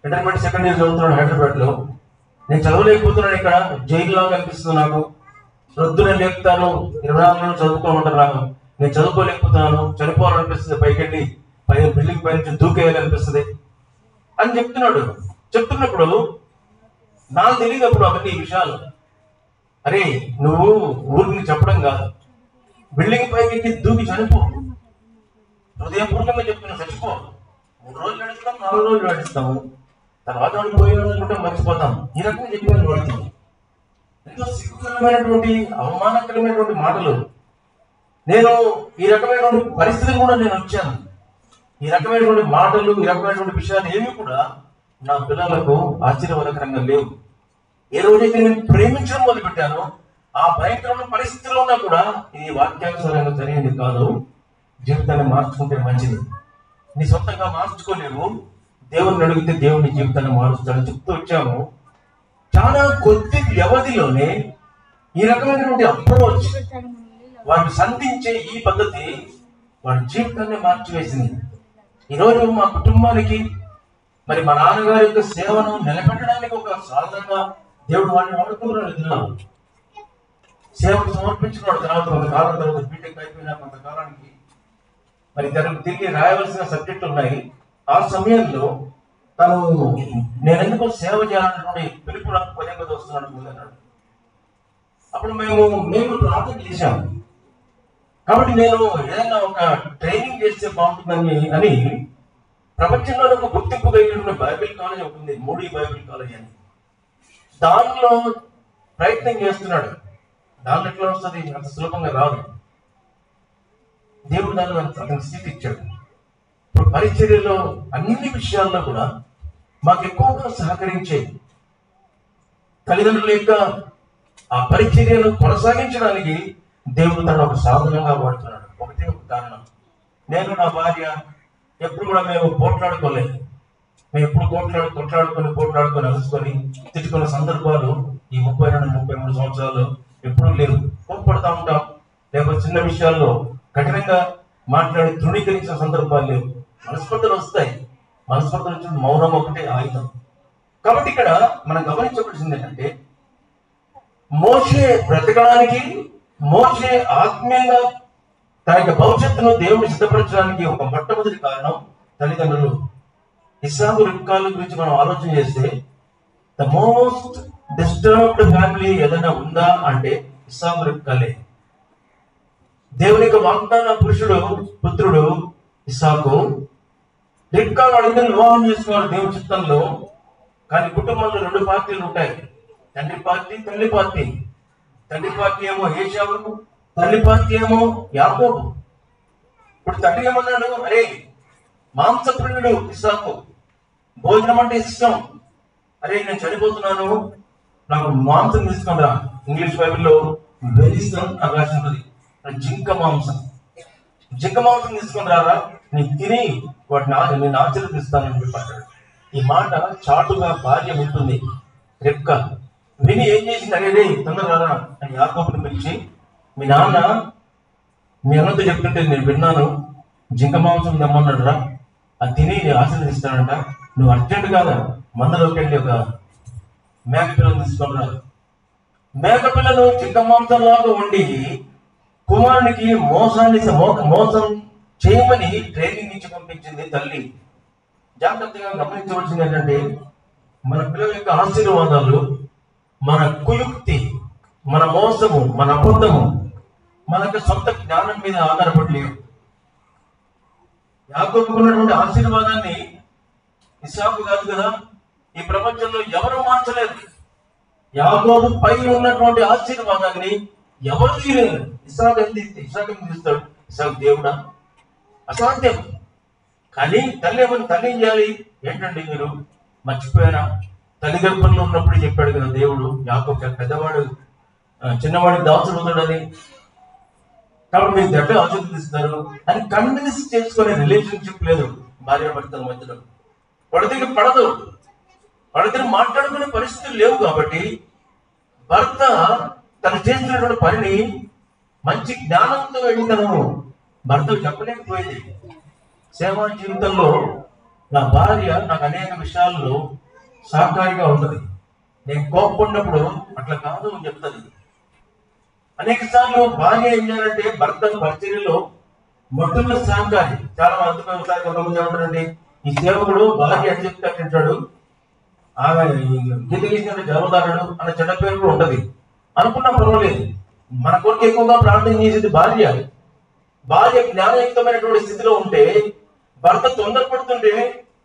ఇంటర్మీడియట్ సెకండ్ ఇయర్ చదువుతున్నాను హైదరాబాద్లో. నేను చదవలేకపోతున్నాను, ఇక్కడ జైలులాగా అనిపిస్తుంది నాకు. రొద్దునే లేపుతాను, 24 గంటలు చదువుకోమంటారు నాకు. నేను చదువుకోలేకపోతున్నాను, చనిపోవాలనిపిస్తుంది, పైకెళ్ళి బిల్డింగ్ పై నుంచి దూకేయాలనిపిస్తుంది అని చెప్తున్నప్పుడు నాకు తెలియదు అప్పుడు అవన్నీ విషయాలు. అరే నువ్వు ఊరికి చెప్పడం కాదు, బిల్డింగ్ పైకి దూకి చనిపో. హృదయపూర్వకంగా చెప్తున్నా, చచ్చిపో. 3 రోజులు నడుస్తాం, 4 రోజులు నడుస్తాము, తర్వాత పోయాలనుకుంటే మర్చిపోతాం. ఈ రకంగా చెప్పాను వాడికి. ఎంతో సిగ్గుకరమైనటువంటి అవమానకరమైనటువంటి మాటలు. నేను ఈ రకమైనటువంటి పరిస్థితులు కూడా నేను వచ్చాను. ఈ రకమైనటువంటి మాటలు, ఈ రకమైనటువంటి విషయాలు ఏమి కూడా నా పిల్లలకు ఆశ్చర్యకరంగా లేవు. ఏ రోజైతే నేను ప్రేమించడం మొదలుపెట్టానో ఆ భయంకరమైన పరిస్థితిలో ఉన్నా కూడా ఇది వాక్యానుసారంగా జరిగింది కాదు, జీవితాన్ని మార్చుకుంటే మంచిది. నీ సొంతంగా మార్చుకోలేవు, దేవుడిని అడిగితే దేవుని జీవితాన్ని మారుస్తాడని చెప్తూ వచ్చాము. చాలా కొద్ది వ్యవధిలోనే ఈ రకమైనటువంటి అప్రోచ్, వాటిని సంధించే ఈ పద్ధతి వాడి జీవితాన్ని మార్చివేసింది. ఈరోజు మా కుటుంబానికి మరి మా నాన్నగారి యొక్క సేవను నిలబెట్టడానికి ఒక సాధనంగా దేవుడు వాడిని వాడుకున్నాడు. దినాలు సేవకు సమర్పించుకున్నాడు. తర్వాత కొంతకాలం తర్వాత బీటెక్ అయిపోయిన కొంతకాలానికి మరి తనకు తిరిగి రాయవలసిన సబ్జెక్టులు ఉన్నాయి. ఆ సమయంలో తను నేను ఎందుకు సేవ చేయాలన్నటువంటి పిలుపు నాకు పదే వస్తున్నాడు అన్నాడు. అప్పుడు మేము ప్రార్థన చేశాము. కాబట్టి నేను ఏదైనా ఒక ట్రైనింగ్ చేస్తే బాగుంటుందని అని ప్రపంచంలో ఒక గుర్తింపు కలిగిన బైబిల్ కాలేజ్ ఒకటి ఉంది, మూడీ బైబిల్ కాలేజ్ అని. దానిలో ప్రయత్నం చేస్తున్నాడు. దాంట్లో ఎట్లా వస్తుంది, అంత సులభంగా రాదు. దేవుడు దాన్ని అతనికి స్థితి ఇచ్చాడు. ఇప్పుడు పరిచర్యలో అన్ని విషయాల్లో కూడా మాకు ఎక్కువగా సహకరించే తల్లిదండ్రుల యొక్క ఆ పరిచర్యను కొనసాగించడానికి దేవుడు తను ఒక సాధనంగా వాడుతున్నాడు. ఒకటే ఒక కారణం, నేను నా భార్య ఎప్పుడు కూడా మేము పోట్లాడుకోలేదు. మేము ఎప్పుడు పోట్లాడుకొని అలుసుకొని తిట్టుకున్న సందర్భాలు ఈ 32-33 సంవత్సరాలు ఎప్పుడూ లేవు. కోప్పడుతూ ఉంటాం, లేకపోతే చిన్న విషయాల్లో కఠినంగా మాట్లాడి తృణీకరించిన సందర్భాలు లేవు. మనస్పర్ధలు వస్తాయి, మనస్పర్ధలు వచ్చిన మౌనం ఒకటే ఆయుధం. కాబట్టి ఇక్కడ మనం గమనించవలసింది ఏంటంటే, మోషే బ్రతకడానికి, మోషే ఆత్మీయంగా తన యొక్క భవిష్యత్తును దేవుని సిద్ధపరచడానికి ఒక మొట్టమొదటి కారణం తల్లిదండ్రులు. ఇస్సాకు రిబ్కాల గురించి మనం ఆలోచన చేస్తే ద మోస్ట్ డిస్టర్బ్డ్ ఫ్యామిలీ ఏదైనా ఉందా అంటే ఇస్సాకు రిబ్కాలే. దేవుని యొక్క వాగ్దాన పుత్రుడు ఇస్సాకు. రిబ్కా వాళ్ళిద్దరు వివాహం చేసుకున్నారు దేవుని చిత్తంలో. కానీ కుటుంబంలో 2 పార్టీలు ఉంటాయి, తండ్రి పార్టీ, తల్లి పార్టీ. తండ్రి పార్టీ ఏమో ఏశావు, తల్లి పార్టీ ఏమో యాకోబు. ఇప్పుడు తండ్రి ఏమన్నాడు, అరే మాంసప్రియుడు ఇస్సాకు, భోజనం అంటే ఇష్టం. అరే నేను చనిపోతున్నాను, నాకు మాంసం తీసుకుని రా. ఇంగ్లీష్ బైబిల్లో వెలిసన్ అని రాసి ఉంటుంది, జింక మాంసం తీసుకుని రారా, నీకు తిని వాటిని నేను ఆచరిస్తానని చెప్పాడు. ఈ మాట చాటుగా భార్య ఉంటుంది రెబ్కా. విని ఏం చేసింది, అరే తొందరగా అని యాకోబుని పిలిచి, మీ నాన్న మీ అన్నతో చెప్తుంటే నేను విన్నాను, జింక మాంసం తెమ్మన్నాడు రా, అది తిని ఆశీర్వదిస్తానంట. నువ్వు అర్జెంట్ కాదా మందలోకి వెళ్ళి ఒక మేక పిల్లను తీసుకున్నా. మేక పిల్లను జింక మాంసంలాగా ఉండి కుమారునికి మోసం చేయమని ట్రైనింగ్ ఇచ్చి పంపించింది తల్లి. జాగ్రత్తగా గమనించవలసింది ఏంటంటే, మన పిల్లల యొక్క ఆశీర్వాదాలు మన కుయుక్తి, మన మోసము, మన అబద్ధము, మన యొక్క సొంత జ్ఞానం మీద ఆధారపడలేవు. యాకోబుకున్నటువంటి ఆశీర్వాదాన్ని ఇస్సాకు కాదు కదా, ఈ ప్రపంచంలో ఎవరు మార్చలేదు. యాకోబు పై ఉన్నటువంటి ఆశీర్వాదాన్ని ఎవరు తీయలేదు. ఇస్సాకు తీస్తాడు? ఇస్సాకు దేవుడా? అసాధ్యం. కానీ తల్లి ఏం చేయాలి? ఏంటండి మీరు మర్చిపోయారా? తల్లి గర్భంలో ఉన్నప్పుడు చెప్పాడు కదా దేవుడు, యాకోబు పెద్దవాడు చిన్నవాడికి దాసుడు అవుతాడని, కాబట్టి మీరు ఎట్లా ఆశీర్వదిస్తారు అని కన్విన్స్ చేసుకునే రిలేషన్షిప్ లేదు భార్యాభర్తల మధ్యలో. వాళ్ళ పడదు, వాళ్ళ మాట్లాడుకునే పరిస్థితులు లేవు. కాబట్టి భర్త తను చేస్తున్నటువంటి పనిని మంచి జ్ఞానంతో వెళ్ళినను భర్తలు చెప్పలేకపోయింది. సేవా జీవితంలో నా భార్య నాకు అనేక విషయాల్లో సహకారిగా ఉంటుంది. నేను కోపపడినప్పుడు అట్లా కాదు అని చెప్తుంది. అనేక సార్లు భార్య ఏం చేయాలంటే భర్త పరిచర్యలో మొట్టమొదటి సహకారి. చాలా అద్భుతమైన ఒకసారి కొంతమంది ఏమంటారండి, ఈ సేవకుడు భార్య అని చెప్తే అంటాడు, ఆమె గీత గీసినట్టు జవదారుడు అనే చెడ్డ పేరు కూడా ఉంటది. అనుకున్నా పర్వాలేదు, మన కొరకు ఎక్కువగా ప్రార్థన చేసేది భార్య. భార్య జ్ఞానయుక్తమైనటువంటి స్థితిలో ఉంటే భర్త తొందరపడుతుంటే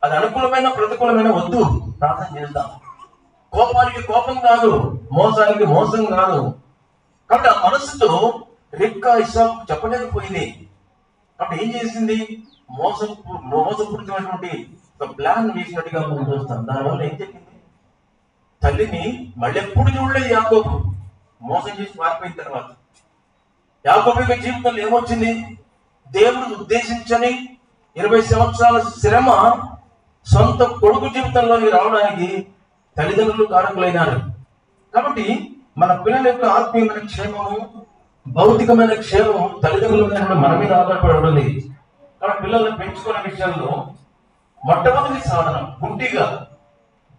అది అనుకూలమైన ప్రతికూలమైన వద్దు, ప్రార్థన చేద్దాం. కోపానికి కోపం కాదు, మోసానికి మోసం కాదు. కాబట్టి ఆ మనసుతో రిబ్కా ఇస్సాకు చెప్పలేకపోయింది. కాబట్టి ఏం చేసింది, మోసపూరితమైనటువంటి ఒక ప్లాన్ వేసినట్టుగా మనం చూస్తాం. దానివల్ల ఏం జరిగింది, తల్లిని మళ్ళీ ఎప్పుడు చూడలేదు యాకోబు. మోసం చేసి మారిపోయిన తర్వాత యాకోబు యొక్క జీవితంలో ఏమొచ్చింది, దేవుడు ఉద్దేశించని 20 సంవత్సరాల శ్రమ సొంత కొడుకు జీవితంలోకి రావడానికి తల్లిదండ్రులు కారకులైనారు. కాబట్టి మన పిల్లల యొక్క ఆత్మీయమైన క్షేమము, భౌతికమైన క్షేమము తల్లిదండ్రుల మన మీద ఆధారపడి ఉంటుంది. కాబట్టి పిల్లల్ని పెంచుకునే విషయంలో మొట్టమొదటి సాధనం గుడ్డిగా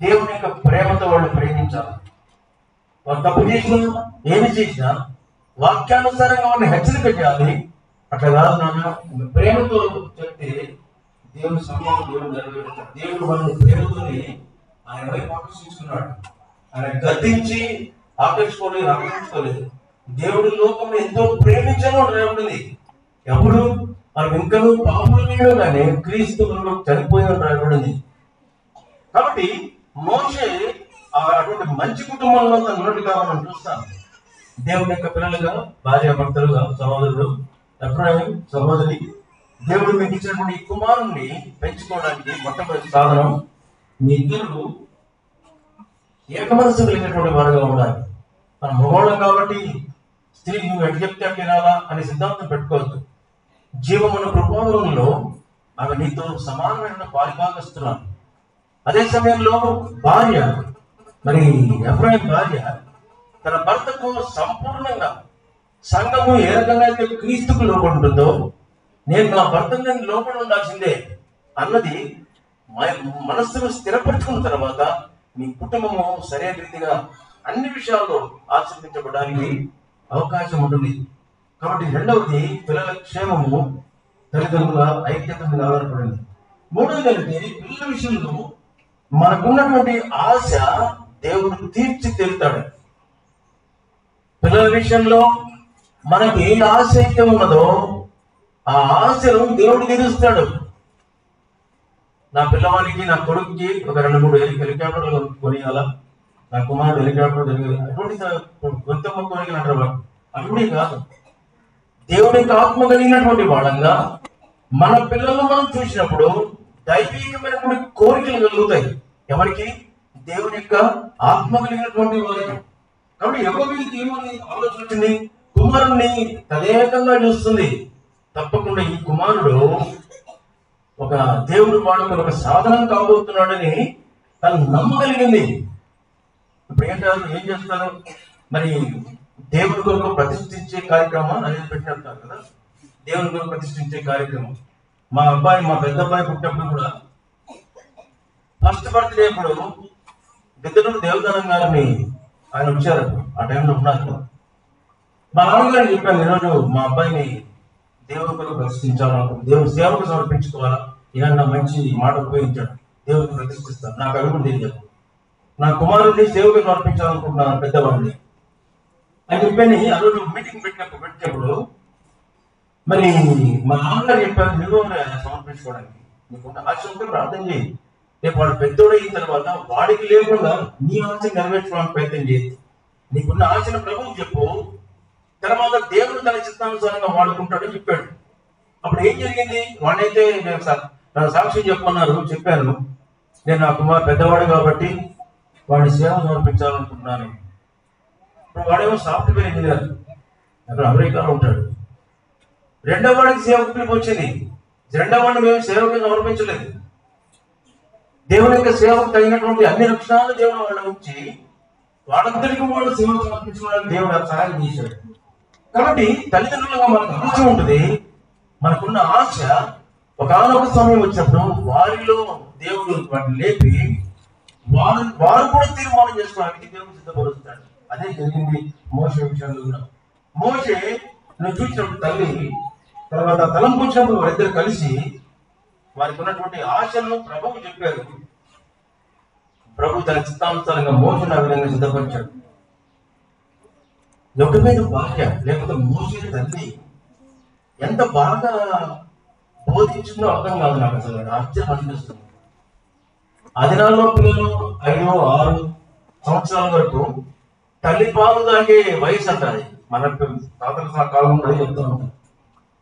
దేవుని యొక్క ప్రేమతో వాళ్ళు ప్రేమించాలి. వాళ్ళు తప్పు చేసినా ఏమి చేసినా వాక్యానుసారంగా వాళ్ళని హెచ్చరిక చేయాలి. అట్లా కాదు నాన్న, ప్రేమతో చెప్తే దేవుని సమయంలో దేవుడు నెరవేరుతాడు. దేవుడు వాళ్ళని ప్రేమతోనే ఆయన వైపు ఆకర్షించుకున్నాడు. ఆయన గద్దించి ఆకర్షించుకోలేదు. దేవుడి లోకంలో ఎంతో ప్రేమించను రాయబడింది. ఎప్పుడు మనం ఇంకనూ పాపులమేయో కానీ క్రీస్తు చనిపోయిన రాయబడింది. కాబట్టి మోషే అటువంటి మంచి కుటుంబంలో ఉన్నట్టుగా మనం చూస్తాం. దేవుని యొక్క పిల్లలుగా, భార్య భర్తలుగా, సహోదరుడు ఎఫ్రాయిం సహోదరి, దేవుడు మీకు ఇచ్చినటువంటి ఈ కుమారుణ్ణి పెంచుకోవడానికి మొట్టమొదటి సాధనం మీ ఇద్దరు ఏక మనసు కలిగినటువంటి వారుగా ఉండాలి. మన మగవాళ్ళం కాబట్టి స్త్రీ నువ్వు ఎటు చెప్తే అటు వినాలా అనే సిద్ధాంతం పెట్టుకోవద్దు. జీవమున కృపావరంలో ఆమె నీతో సమానమైన పాలిభాగస్తున్నాను. అదే సమయంలో భార్య, మరి ఎఫ్రాయిం భార్య తన భర్తకు సంపూర్ణంగా సంఘము ఏ రకంగా అయితే క్రీస్తుకు లోపడి ఉంటుందో, నేను నా భర్తను నేను లోపడి ఉండాల్సిందే అన్నది మనస్సును స్థిరపరచుకున్న తర్వాత మీ కుటుంబము సరైన రీతిగా అన్ని విషయాల్లో ఆశీర్వదించబడడానికి అవకాశం ఉంటుంది. కాబట్టి రెండవది పిల్లల క్షేమము తల్లిదండ్రుల ఐక్యత మీద ఆధారపడింది. మూడవది అంటే పిల్లల విషయంలో మనకున్నటువంటి ఆశ దేవుడు తీర్చి తీరుతాడు. పిల్లల విషయంలో మనకి ఏ ఆశ అయితే ఉన్నదో ఆ ఆశను దేవుడు తీరుస్తాడు. నా పిల్లవాడికి, నా కొడుకుకి ఒక 2-3 హెలికాప్టర్లు కొనియాలా, నా కుమారుడు హెలికాప్టర్ అటువంటి గొంతమ్మ కోరికలు అంటారు. అటువంటి కాదు, దేవుని యొక్క ఆత్మ కలిగినటువంటి వాళ్ళంగా మన పిల్లలను మనం చూసినప్పుడు దైవికమైనటువంటి కోరికలు కలుగుతాయి. ఎవరికి? దేవుని యొక్క ఆత్మ కలిగినటువంటి వారికి. కాబట్టి యెహోవాకి ఏమని ఆలోచన వచ్చింది, కుమారుణ్ణి తదేకంగా చూస్తుంది. తప్పకుండా ఈ కుమారుడు ఒక దేవుడు వాడుకు ఒక సాధనం కాబోతున్నాడని తను నమ్మగలిగింది. ఇప్పుడు ఏం చేస్తారు, మరి దేవుడి కొరకు ప్రతిష్ఠించే కార్యక్రమం అనేది పెట్టినట్టారు కదా. దేవుడి కొరకు ప్రతిష్ఠించే కార్యక్రమం మా పెద్ద అబ్బాయి పుట్టినప్పుడు కూడా ఫస్ట్ బర్త్డే అప్పుడు గిద్దలూరు దేవదానం గారిని ఆయన వచ్చారు. ఆ టైంలో ఉన్నారు. మా నాన్నగారు చెప్పాను, ఈరోజు మా అబ్బాయిని దేవుడి కొరకు ప్రతిష్ఠించాలను, దేవుడి సేవకు సమర్పించుకోవాలా, ఏదన్నా మంచి మాట ఉపయోగించాడు, దేవుడికి ప్రతిష్ఠిస్తాను, నాకు అడుగు తెలియదు, నా కుమారుడిని సేవకు సమర్పించాలనుకుంటున్నాను పెద్దవాడిని అని చెప్పని ఆ రోజు మీటింగ్ పెట్టినప్పుడు మరి మా నాన్నగారు చెప్పారు, నువ్వు సమర్పించుకోవడానికి నీకున్న ఆశ ఉంటే ప్రార్థన చేయి. రేపు వాడు పెద్దోడైన తర్వాత వాడికి లేకుండా నీ ఆశ నెరవేర్చుకోవడానికి ప్రయత్నం చేయి. నీకున్న ఆశను ప్రభువు చెప్పు, తర్వాత దేవుడు తన చిత్తానుసారంగా వాడుకుంటాడని చెప్పాడు. అప్పుడు ఏం జరిగింది, వాడైతే నేను సాక్ష్యం చెప్పాను, నేను నా కుమారు పెద్దవాడు కాబట్టి వాడి సేవ సమర్పించాలనుకుంటున్నాను. ఇప్పుడు వాడేమో సాఫ్ట్వేర్ ఇంజనీర్, అక్కడ అమెరికాలో ఉంటాడు. రెండో వాడికి సేవ పిలుపు వచ్చింది. రెండో వాడిని మేము సేవకు సమర్పించలేదు. దేవుని యొక్క సేవకు తగినటువంటి అన్ని లక్షణాలు దేవుడు వాళ్ళ ఉంచి వాళ్ళందరికీ వాడు సేవ సమర్పించుకోవడానికి దేవుడు సహాయం చేశాడు. కాబట్టి తల్లిదండ్రులుగా మనకు ఆశ ఉంటుంది, మనకున్న ఆశ ఒకనొక సమయం వచ్చినప్పుడు వారిలో దేవుడు వాటిని లేపి వారు కూడా తీర్మానం చేసుకోవడానికి దేవుడు సిద్ధపరుస్తాడు. అదే జరిగింది మోషే విషయంలో కూడా. మోషే నువ్వు చూసినప్పుడు తల్లి తర్వాత తలంపు వచ్చినప్పుడు వారిద్దరు కలిసి వారికి ఉన్నటువంటి ఆశలను ప్రభువు చెప్పారు. ప్రభు తన చిత్తానుసారంగా మోషేను ఆ విధంగా సిద్ధపరిచాడు. ఒకమైన భార్య లేకపోతే మోషే తల్లి ఎంత బాగా బోధించిందో అర్థం కాదు నాకు, అసలు ఆశ్చర్యం అనిపిస్తుంది. ఆ దినాల్లో పిల్లలు 5-6 సంవత్సరాల వరకు తల్లి పాలు తాగే వయసు అంటారు. మన తాతల కాలం కూడా చెప్తూ ఉంటాం.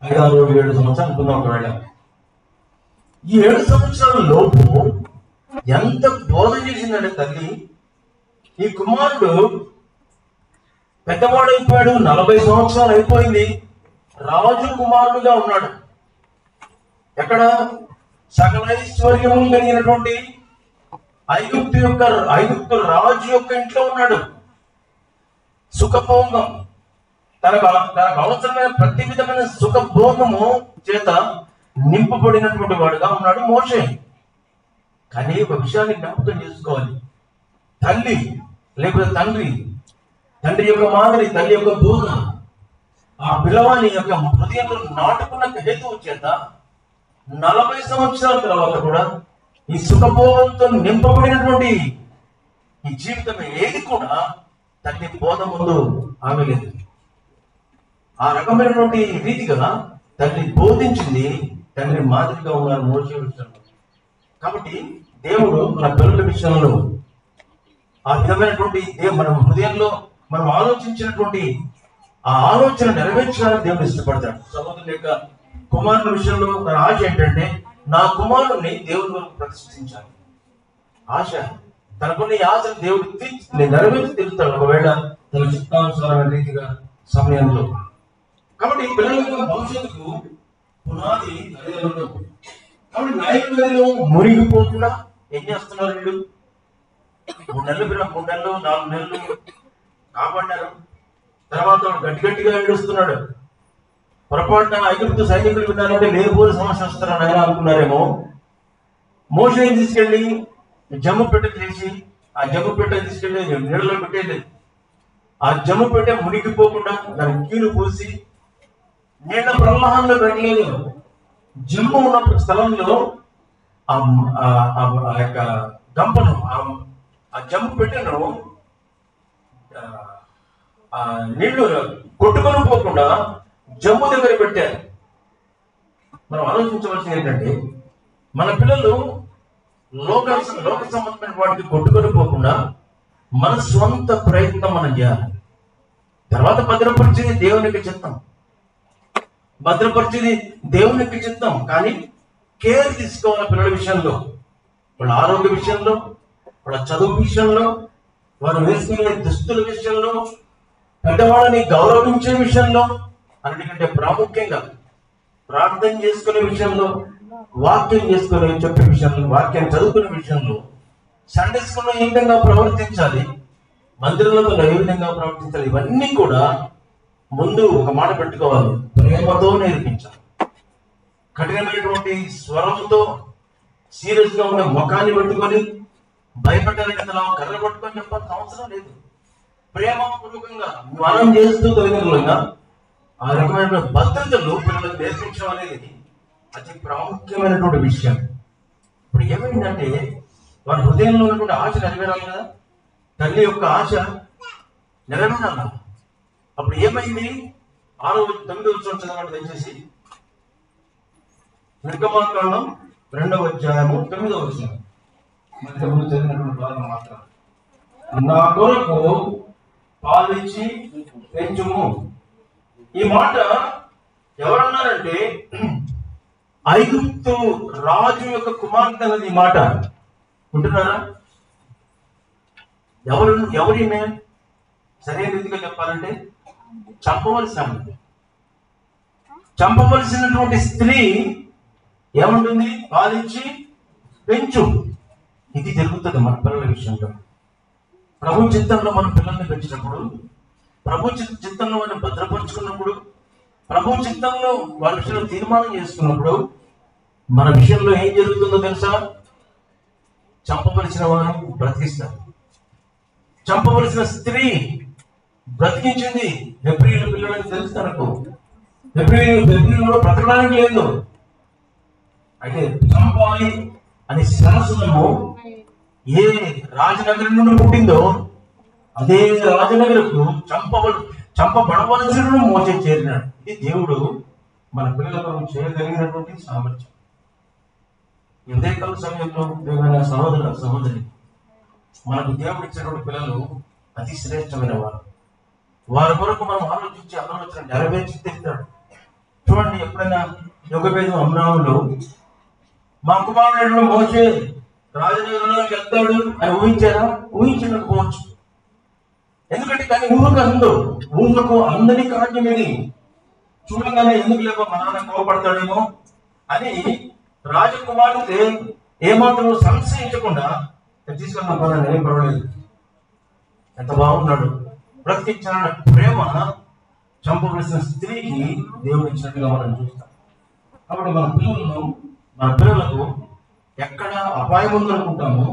5-6-7 సంవత్సరాలు అనుకుందాం. ఒకవేళ ఈ 7 సంవత్సరాల లోపు ఎంత బోధ చేసిందంటే తల్లి, ఈ కుమారుడు పెద్దవాడైపోయాడు, 40 సంవత్సరాలు అయిపోయింది, రాజు కుమారుడుగా ఉన్నాడు. ఎక్కడ సకలైశ్వర్యము కలిగినటువంటి ఐగుప్తు రాజు యొక్క ఇంట్లో ఉన్నాడు. సుఖభోగం, తనకు అవసరమైన ప్రతి విధమైన సుఖభోగము చేత నింపబడినటువంటి వాడుగా ఉన్నాడు మోషే. కానీ ఒక విషయాన్ని జ్ఞాపకం చేసుకోవాలి. తల్లి లేకపోతే తండ్రి యొక్క మాదిరి, తల్లి యొక్క బోధ ఆ పిల్లవాని యొక్క హృదయంలో నాటుకున్న హేతువు చేత 40 సంవత్సరాల తర్వాత కూడా ఈ సుఖభోగంతో నింపబడినటువంటి ఈ జీవితం ఏది కూడా తల్లి బోధ ముందు ఆమె లేదు. ఆ రకమైనటువంటి రీతిగా తల్లి బోధించింది, తండ్రి మాదిరిగా ఉన్నారు మోషే విషయంలో. కాబట్టి దేవుడు మన పిల్లల విషయంలో ఆ విధమైనటువంటి మన హృదయంలో మనం ఆలోచించినటువంటి ఆ ఆలోచన నెరవేర్చడానికి దేవుడు ఇష్టపడతాడు. సహోదరుల యొక్క కుమారుల విషయంలో తన ఆశ ఏంటంటే, నా కుమారుడిని దేవుని వరకు ప్రతిష్ఠించాలి. ఆశ, తనకున్న ఆశను దేవుడు నెరవేర్చి తీరుతాడు, ఒకవేళ తన చిత్తానుసారమైన రీతిగా సమయంలో. కాబట్టి పిల్లల భవిష్యత్తుకు పునాది తల్లిదండ్రులు. కాబట్టి నాయకులు మునిగిపోకుండా ఏం చేస్తున్నారు వీళ్ళు? 3 నెలలు 4 నెలలు కాపాడారు. తర్వాత గట్టిగా ఏడుస్తున్నాడు. పొరపాటున ఐగుప్తు సైనికులు విన్నారంటే లేబోలు సమస్య వస్తారని ఆయన అనుకున్నారేమో. మోషేని తీసుకెళ్ళి జమ్ము పెట్టె చేసి ఆ జమ్ము పెట్టె తీసుకెళ్ళి నీళ్ళలో పెట్టేది. ఆ జమ్ము పెట్టె మునిగిపోకుండా దాని కీలు పోసి నీళ్ళ ప్రవాహంలో పెట్టలేదు. జమ్ము ఉన్న స్థలంలో ఆ యొక్క గంపను ఆ జమ్ము పెట్టెను ఆ నీళ్లు కొట్టుకొని పోకుండా జమ్ము దగ్గర పెట్టారు. మనం ఆలోచించవలసింది ఏంటంటే, మన పిల్లలు లోక సంబంధమైన వాటికి కొట్టుకొని పోకుండా మన స్వంత ప్రయత్నం మనం చేయాలి. తర్వాత భద్రపరిచేది దేవునికి చిత్తం, కానీ కేర్ తీసుకోవాలి పిల్లల విషయంలో, వాళ్ళ ఆరోగ్య విషయంలో, వాళ్ళ చదువు విషయంలో, వారు వేసుకునే దుస్తుల విషయంలో, పెద్దవాళ్ళని గౌరవించే విషయంలో, అన్నిటికంటే ప్రాముఖ్యంగా ప్రార్థన చేసుకునే విషయంలో, వాక్యం చేసుకునే చెప్పే విషయంలో, వాక్యం చదువుకునే విషయంలో, సండే స్కూల్లో ఏ విధంగా ప్రవర్తించాలి, మందిరంలో ఏ విధంగా ప్రవర్తించాలి, ఇవన్నీ కూడా ముందు ఒక మాట పెట్టుకోవాలి, ప్రేమతో నేర్పించాలి. కఠినమైనటువంటి స్వరంతో సీరియస్ గా ఉన్న ముఖాన్ని పెట్టుకొని భయపడ్డాలని కర్ర పట్టుకొని చెప్పాల్సిన అవసరం లేదు. ప్రేమపూర్వకంగా మనం చేస్తూ తల్లిదండ్రులుగా ఆ రకమైన భద్రతలు పిల్లలకు నేర్పించడం అనేది అతి ప్రాముఖ్యమైనటువంటి విషయం. ఇప్పుడు ఏమైందంటే, వారి హృదయంలో ఉన్నటువంటి ఆశ నెరవేరాలి కదా, తల్లి యొక్క ఆశ నెరవేరాలి. అప్పుడు ఏమైంది? 9వ సంవత్సరం దయచేసి నిర్గమాకాండం 2వ అధ్యాయము 9వ వచనం. చదివినటువంటి భాగం మాత్రం, నా కొరకు పాలించి పెంచుము. ఈ మాట ఎవరన్నారంటే ఐగుప్తు రాజు యొక్క కుమార్తె అన్నది ఈ మాట. ఉంటున్నారా? ఎవరినే సరైన రీతిగా చెప్పాలంటే చంపవలసినటువంటి స్త్రీ ఏముంటుంది? పాలించి పెంచు. ఇది జరుగుతుంది మన పిల్లల విషయంలో. ప్రభు చిత్తంలో మన పిల్లల్ని పెంచినప్పుడు ప్రభు చిత్తంలో వారిని భద్రపరుచుకున్నప్పుడు, ప్రభు చిత్తంలో వారి విషయంలో తీర్మానం చేసుకున్నప్పుడు మన విషయంలో ఏం జరుగుతుందో తెలుసా? చంపవలసిన వారు బ్రతికిస్తారు. చంపవలసిన స్త్రీ బ్రతికించింది. హెబ్రీయుల పిల్లలని తెలుసు తనకు. హెబ్రీయులలో బ్రతకడానికి లేదు. అయితే చంపాలి అనే శాసనము ఏ రాజనగరం నుండి పుట్టిందో అదే రాజనగరకు చంపబడవలసిన మోసే చేరినాడు. ఇది దేవుడు మన పిల్లలకు చేయగలిగినటువంటి సామర్థ్యం. ఉదయకాల సమయంలో దేవుని సహోదర సహోదరి, మనకు దేవుడు ఇచ్చినటువంటి పిల్లలు అతి శ్రేష్టమైన వారు. వారి కొరకు మనం ఆలోచించి ఆలోచన నెరవేర్చి తెస్తాడు. చూడండి, ఎప్పుడైనా యుగభేదం అమ్రాములు మా కుమారుడు మోసే రాజనగరంలోకి వెళ్తాడు అని ఊహించారా? ఊహించకపోవచ్చు. ఎందుకంటే కానీ ఊహకు అందని కార్యం ఇది. చూడగానే ఎందుకు లేవో మా నాన్న కోపడతాడేమో అని రాజకుమారుడు ఏమాత్రం సంశయించకుండా తీసుకున్న పదాన్ని ఏం పర్వాలేదు, ఎంత బాగున్నాడు, బ్రతికించిన ప్రేమ చంపవలసిన స్త్రీకి దేవుడు ఇచ్చినట్టుగా మనం చూస్తాం. కాబట్టి మన పిల్లలకు ఎక్కడ అపాయం ఉందనుకుంటామో,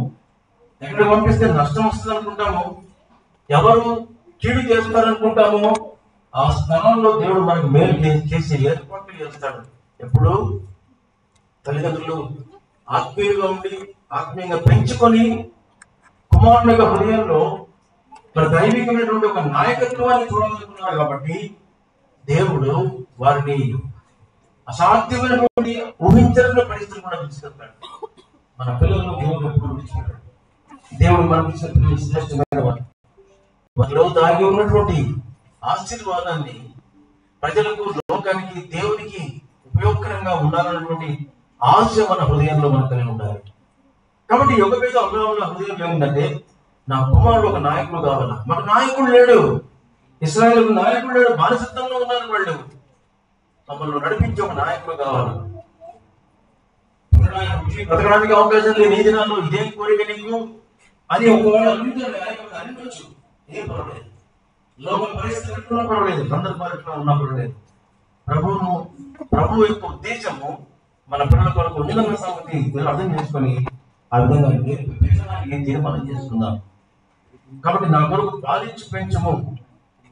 ఎక్కడ పంపిస్తే నష్టం వస్తుంది అనుకుంటామో, ఎవరు కీడు చేస్తారనుకుంటామో ఆ స్థలంలో దేవుడు మనకు మేలు చేసి ఏర్పాట్లు చేస్తాడు. ఎప్పుడు తల్లిదండ్రులు ఆత్మీయంగా ఉండి ఆత్మీయంగా పెంచుకొని కుమారుని యొక్క హృదయంలో దైవికమైనటువంటి ఒక నాయకత్వాన్ని చూడాలనుకున్నాడు. కాబట్టి దేవుడు వారిని అసాధ్యమైనటువంటి ఊహించలేని పరిస్థితులు కూడా తీసుకెళ్తాడు. మన పిల్లలను దేవుడు ఎప్పుడు విడిచిపెట్టాడు. దేవుడు మనకి ఇచ్చిన పిల్లలు శ్రేష్టమైన వారు. వారిలో దాగి ఉన్నటువంటి ఆశీర్వాదాన్ని ప్రజలకు, లోకానికి, దేవునికి ఉపయోగకరంగా ఉండాలన్నటువంటి ఆశ మన హృదయంలో మనకు కలిగి ఉండాలి. కాబట్టి యుగభేద అబ్రాహాముల హృదయం ఏముందంటే, నా కుమారుడు ఒక నాయకుడు కావాలా. మాకు నాయకుడు లేడు, ఇశ్రాయేలుకు నాయకుడు లేడు, బానిసత్వంలో ఉన్నారు వాళ్ళు, మమ్మల్ని నడిపించే ఒక నాయకుడు కావాలి. బ్రతకడానికి అవకాశం లేదు ఈ దినాల్లో, ఇదేం కోరిక నీకు అని ఒకవేళ అనిపించు, ఏం పర్వాలేదు. లోకం పరిస్థితి ఎట్లా పర్వాలేదు, సందర్భాలు ఎట్లా ఉన్నా పర్వాలేదు. ప్రభు యొక్క ఉద్దేశము మన పిల్లల కొరకు ఉన్నతమైన సంగతి అర్థం చేసుకొని ఆ విధంగా పెంచడానికి తీర్మానం చేసుకుందాం. కాబట్టి నా కొరకు పాలించి పెంచము.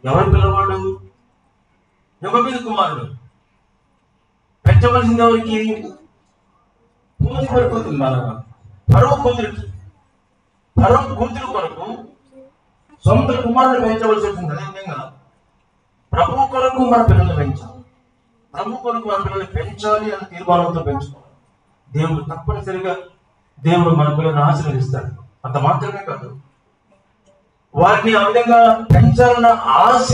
ఎవరి పిల్లవాడు? యుగభేద కుమారుడు. పెంచవలసింది ఎవరికి? మన ఫరో కూతురికి. ఫరో కూతురు కొరకు సొంత కుమారుడు పెంచవలసి వచ్చింది. అదేవిధంగా ప్రభు కొరకు మన పిల్లల్ని పెంచాలి. ప్రభు కొరకు మన పిల్లల్ని పెంచాలి అని తీర్మానంతో పెంచుకోవాలి. దేవుడు తప్పనిసరిగా మన పిల్లల్ని ఆశీర్వదిస్తాడు. అంత మాత్రమే కాదు, వారిని ఆ విధంగా పెంచాలన్న ఆశ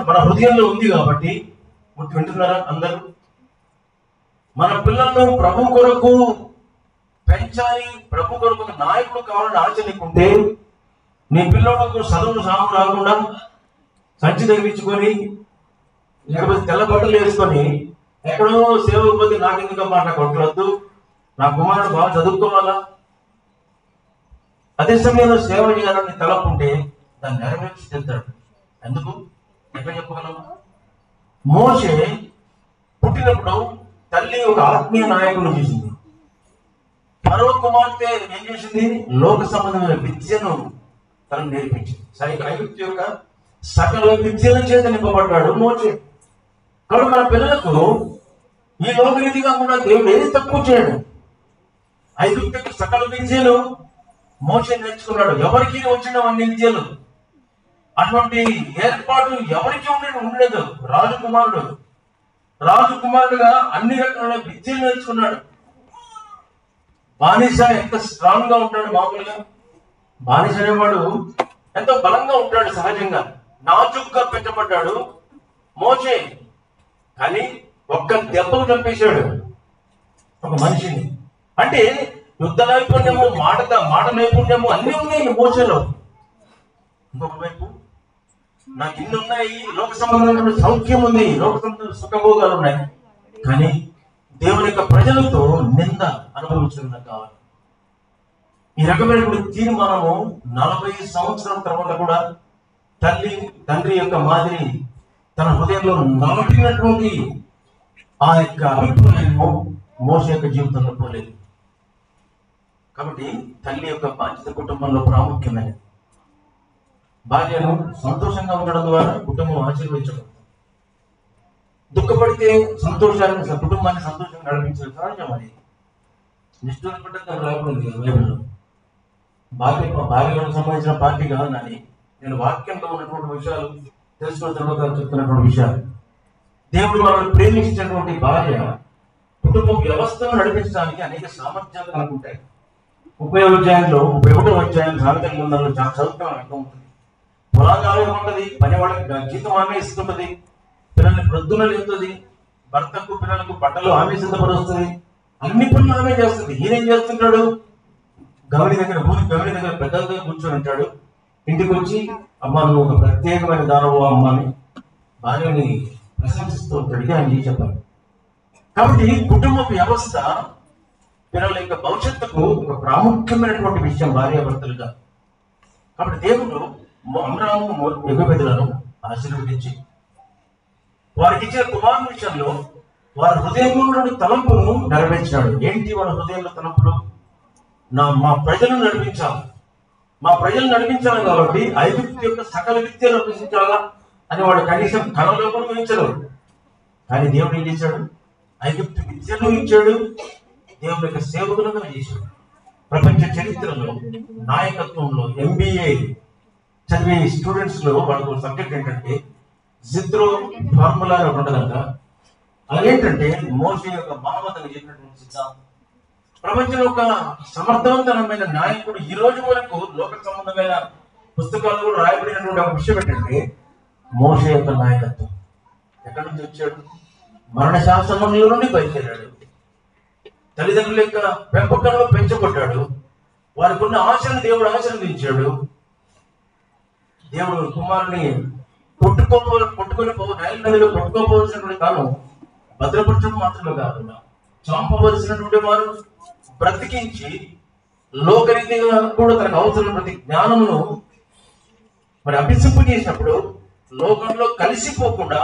మన హృదయంలో ఉంది. కాబట్టి వింటున్నారా అందరూ? మన పిల్లలను ప్రభు కొరకు పెంచాలి, ప్రభు కొరకు నాయకుడు కావాలని ఆశ నీకుంటే, నీ పిల్లలకు చదువు సాగు రాకుండా సంచి తగ్గించుకొని, లేకపోతే తెల్ల బట్టలు వేసుకొని ఎక్కడో సేవకపోతే నాకెందుకమ్మా నాకు కొట్టవద్దు, నా కుమారుడు బాగా చదువుకోవాలా, అదే సమయంలో సేవ చేయాలని తలపుంటే దాన్ని నెరవేర్చి చెప్తాడు. ఎందుకు? ఎట్లా చెప్పగలం? మోషే పుట్టినప్పుడు తల్లి ఒక ఆత్మీయ నాయకుడు చూసింది. ఫరో కుమార్తె ఏం చేసింది? లోక సంబంధమైన విద్యను తనకు నేర్పించింది. ఐగుప్తు యొక్క సకల విద్యల చేత నింపబడ్డాడు మోషే. కాబట్టి మన పిల్లలకు ఈ లోక రీతి కాకుండా దేవుడు ఏది తక్కువ చేయడు. ఐగుప్తు సకల విద్యలు మోషే నేర్చుకున్నాడు. ఎవరికి వచ్చిన అన్ని విద్యలు, అటువంటి ఏర్పాటు ఎవరికి ఉండలేదు. రాజకుమారుడుగా అన్ని రకాల విద్యలు నేర్చుకున్నాడు. బానిస ఎంత స్ట్రాంగ్ గా ఉంటాడు. మామూలుగా బానిస అనేవాడు ఎంతో బలంగా ఉంటాడు. సహజంగా నాజుగ్గా పెట్టబడ్డాడు మోషే. కానీ ఒక్క దెబ్బకు చంపేశాడు ఒక మనిషిని. అంటే యుద్ధ నైపుణ్యము, మాట నైపుణ్యము అన్ని ఉన్నాయి మోషేలో. ఇంకొక వైపు నాకు ఇన్ని ఉన్నాయి, లోక సంబంధమైన సౌఖ్యం ఉంది, లోక సంబంధ సుఖభోగాలు ఉన్నాయి, కానీ దేవుని యొక్క ప్రజలతో నింద అనుభవించడం కావాలి. ఈ రకమైనటువంటి తీర్మానము 40 సంవత్సరాల తర్వాత కూడా తండ్రి యొక్క మాదిరి తన హృదయంలో నాటినటువంటి ఆ యొక్క అభిప్రాయము మోషే యొక్క జీవితంలో పోలేదు. కాబట్టి తల్లి యొక్క బాధ్యత కుటుంబంలో ప్రాముఖ్యమైనది. భార్యను సంతోషంగా ఉండడం ద్వారా కుటుంబం ఆశీర్వదించబడుతుంది. దుఃఖపడితే కుటుంబాన్ని సంతోషంగా నడిపించే సహజం అది. నిష్ఠూర పడ్డ రాబడింది బైబిల్లో. భార్యలకు సంబంధించిన పార్టీ కాదు నాది. నేను వాక్యంలో ఉన్నటువంటి విషయాలు తెలుసుకున్న తర్వాత చెప్తున్నటువంటి విషయాలు. దేవుడు మనల్ని ప్రేమించినటువంటి భార్య కుటుంబ వ్యవస్థను నడిపించడానికి అనేక సామర్థ్యాలు కనుకుంటాయి. 31వ అధ్యాయం సామెతల గ్రంథంలో చదువుతాం అర్థం ఉంటుంది. పొలాన్ని ఆలయం ఉంటుంది, పని వాళ్ళకి జీతం ఆమె ఇస్తుంటది, పిల్లల్ని ప్రొద్దున లేస్తుంది, భర్తకు పిల్లలకు బట్టలు ఆమె సిద్ధపరుస్తుంది, అన్ని పనులు ఆమె చేస్తుంది. ఈయనేం చేస్తుంటాడు? గమని దగ్గర పెద్దలతో కూర్చొని ఉంటాడు. ఇంటికి వచ్చి అమ్మ నువ్వు ఒక ప్రత్యేకమైన దానవు అమ్మని భార్యని ప్రశంసిస్తూ ఉంటాడు. ఇది ఆయన చెప్పాలి. కాబట్టి కుటుంబ వ్యవస్థ పిల్లల యొక్క భవిష్యత్తుకు ఒక ప్రాముఖ్యమైనటువంటి విషయం భార్యాభర్తలుగా. కాబట్టి దేవుడు అమ్రాము యోగబెదులను ఆశీర్వదించి వారికి ఇచ్చిన కుమారుని విషయంలో వారి హృదయంలో ఉన్న తలంపును నెరవేర్చాడు. ఏంటి వాళ్ళ హృదయంలో తలంపులు? మా ప్రజలను నడిపించాలి, మా ప్రజలు నడిపించాలి కాబట్టి ఐగుప్తు యొక్క సకల విద్యను అభ్యసించాలా అని వాడు కనీసం కళలో కూడా ఊహించరు. కానీ దేవుడు ఏం చేశాడు? ఐగుప్తు విద్యను ఇచ్చాడు, దేవుడి యొక్క సేవకులుగా చేశాడు. ప్రపంచ చరిత్రలో నాయకత్వంలో MBA చదివే స్టూడెంట్స్ లో వాళ్ళకు సబ్జెక్ట్ ఏంటంటే జిత్రో ఫార్ములా అని ఒకటి ఉంటుందంట. అదేంటంటే మోషే యొక్క మహమ్మద్ని చెప్పినటువంటి సిద్ధాంతం. ప్రపంచంలో ఒక సమర్థవంతమైన నాయకుడు ఈ రోజు వరకు లోక సంబంధమైన పుస్తకాలు కూడా రాయబడినటువంటి ఒక విషయం ఏంటంటే మోషే యొక్క నాయకత్వం. ఎక్కడి నుంచి వచ్చాడు? మరణ శాసనంలో నుండి బయలుదేరాడు. తల్లిదండ్రుల యొక్క పెంపకంలో పెంచబడ్డాడు. వారికి ఉన్న ఆశను దేవుడు ఆశీర్వదించాడు. దేవుడు కుమారుని నైల్ నదిలో కొట్టుకోపోవలసినటువంటి కాలం భద్రపరచడం మాత్రమే కాకుండా చంపవలసినటువంటి వారు బ్రతికించి లోకరీతిగా కూడా తనకు అవసరం ప్రతి జ్ఞానమును మరి అభ్యసింపు చేసినప్పుడు లోకంలో కలిసిపోకుండా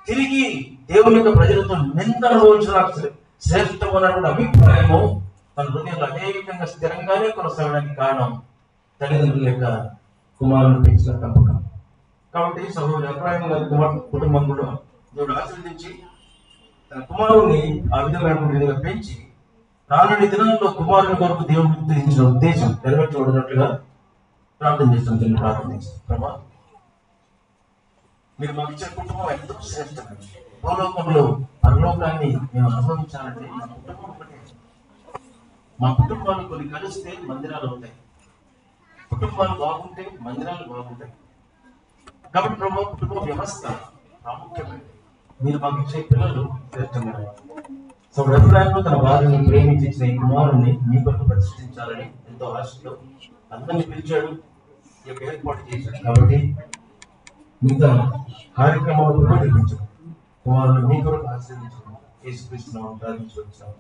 తిరిగి దేవుని యొక్క ప్రజలతో నిందన అనుభవించడానికి శ్రేష్టమైనటువంటి అభిప్రాయము తన హృదయంలో అనేకంగా స్థిరంగానే కొనసాగడానికి కారణం తల్లిదండ్రుల యొక్క కుమారుని పెంచిన పెంపకం. కాబట్టి సహోదరు అభిప్రాయం కుటుంబం కూడా దేవుడు ఆశీర్వదించి తన కుమారుని ఆ విధంగా పెంచి రానుడి దినాల్లో కుమారుని కొరకు దేవుడు ఉద్దేశించిన ఉద్దేశం నెరవేర్చబడినట్లుగా ప్రార్థన చేస్తాం. తెలుగు ప్రార్థన చేస్తాం. ప్రభా, మీరు మాకు ఇచ్చిన కుటుంబం ఎంతో శ్రేష్టమైనది. భూలోకంలో పరలోకాన్ని మేము అనుభవించాలంటే మా కుటుంబాలు కొన్ని కలిస్తే మందిరాలు అవుతాయి. కుటుంబాలు బాగుంటే మందిరాలు బాగుంటాయి. కాబట్టి ప్రభు కుటుంబ వ్యవస్థ ప్రాముఖ్యమైనది. మీరు మాకు ఇచ్చే పిల్లలు శ్రేష్టమైనది. సో అభిప్రాయంలో తన భార్యను ప్రేమించి ఇచ్చిన ఈ కుమారుణ్ణి మీ కొరకు ప్రతిష్ఠించాలని ఎంతో ఆశతో అందరినీ పిలిచాడు, ఈ యొక్క ఏర్పాటు చేశాడు. కాబట్టి మిగతా కార్యక్రమాలు కూడా నిర్మించాడు. కుమారుని మీ కొరకు ఆశీర్వదించడం యేసుక్రీస్తునామములో ప్రార్థించి వచ్చాము.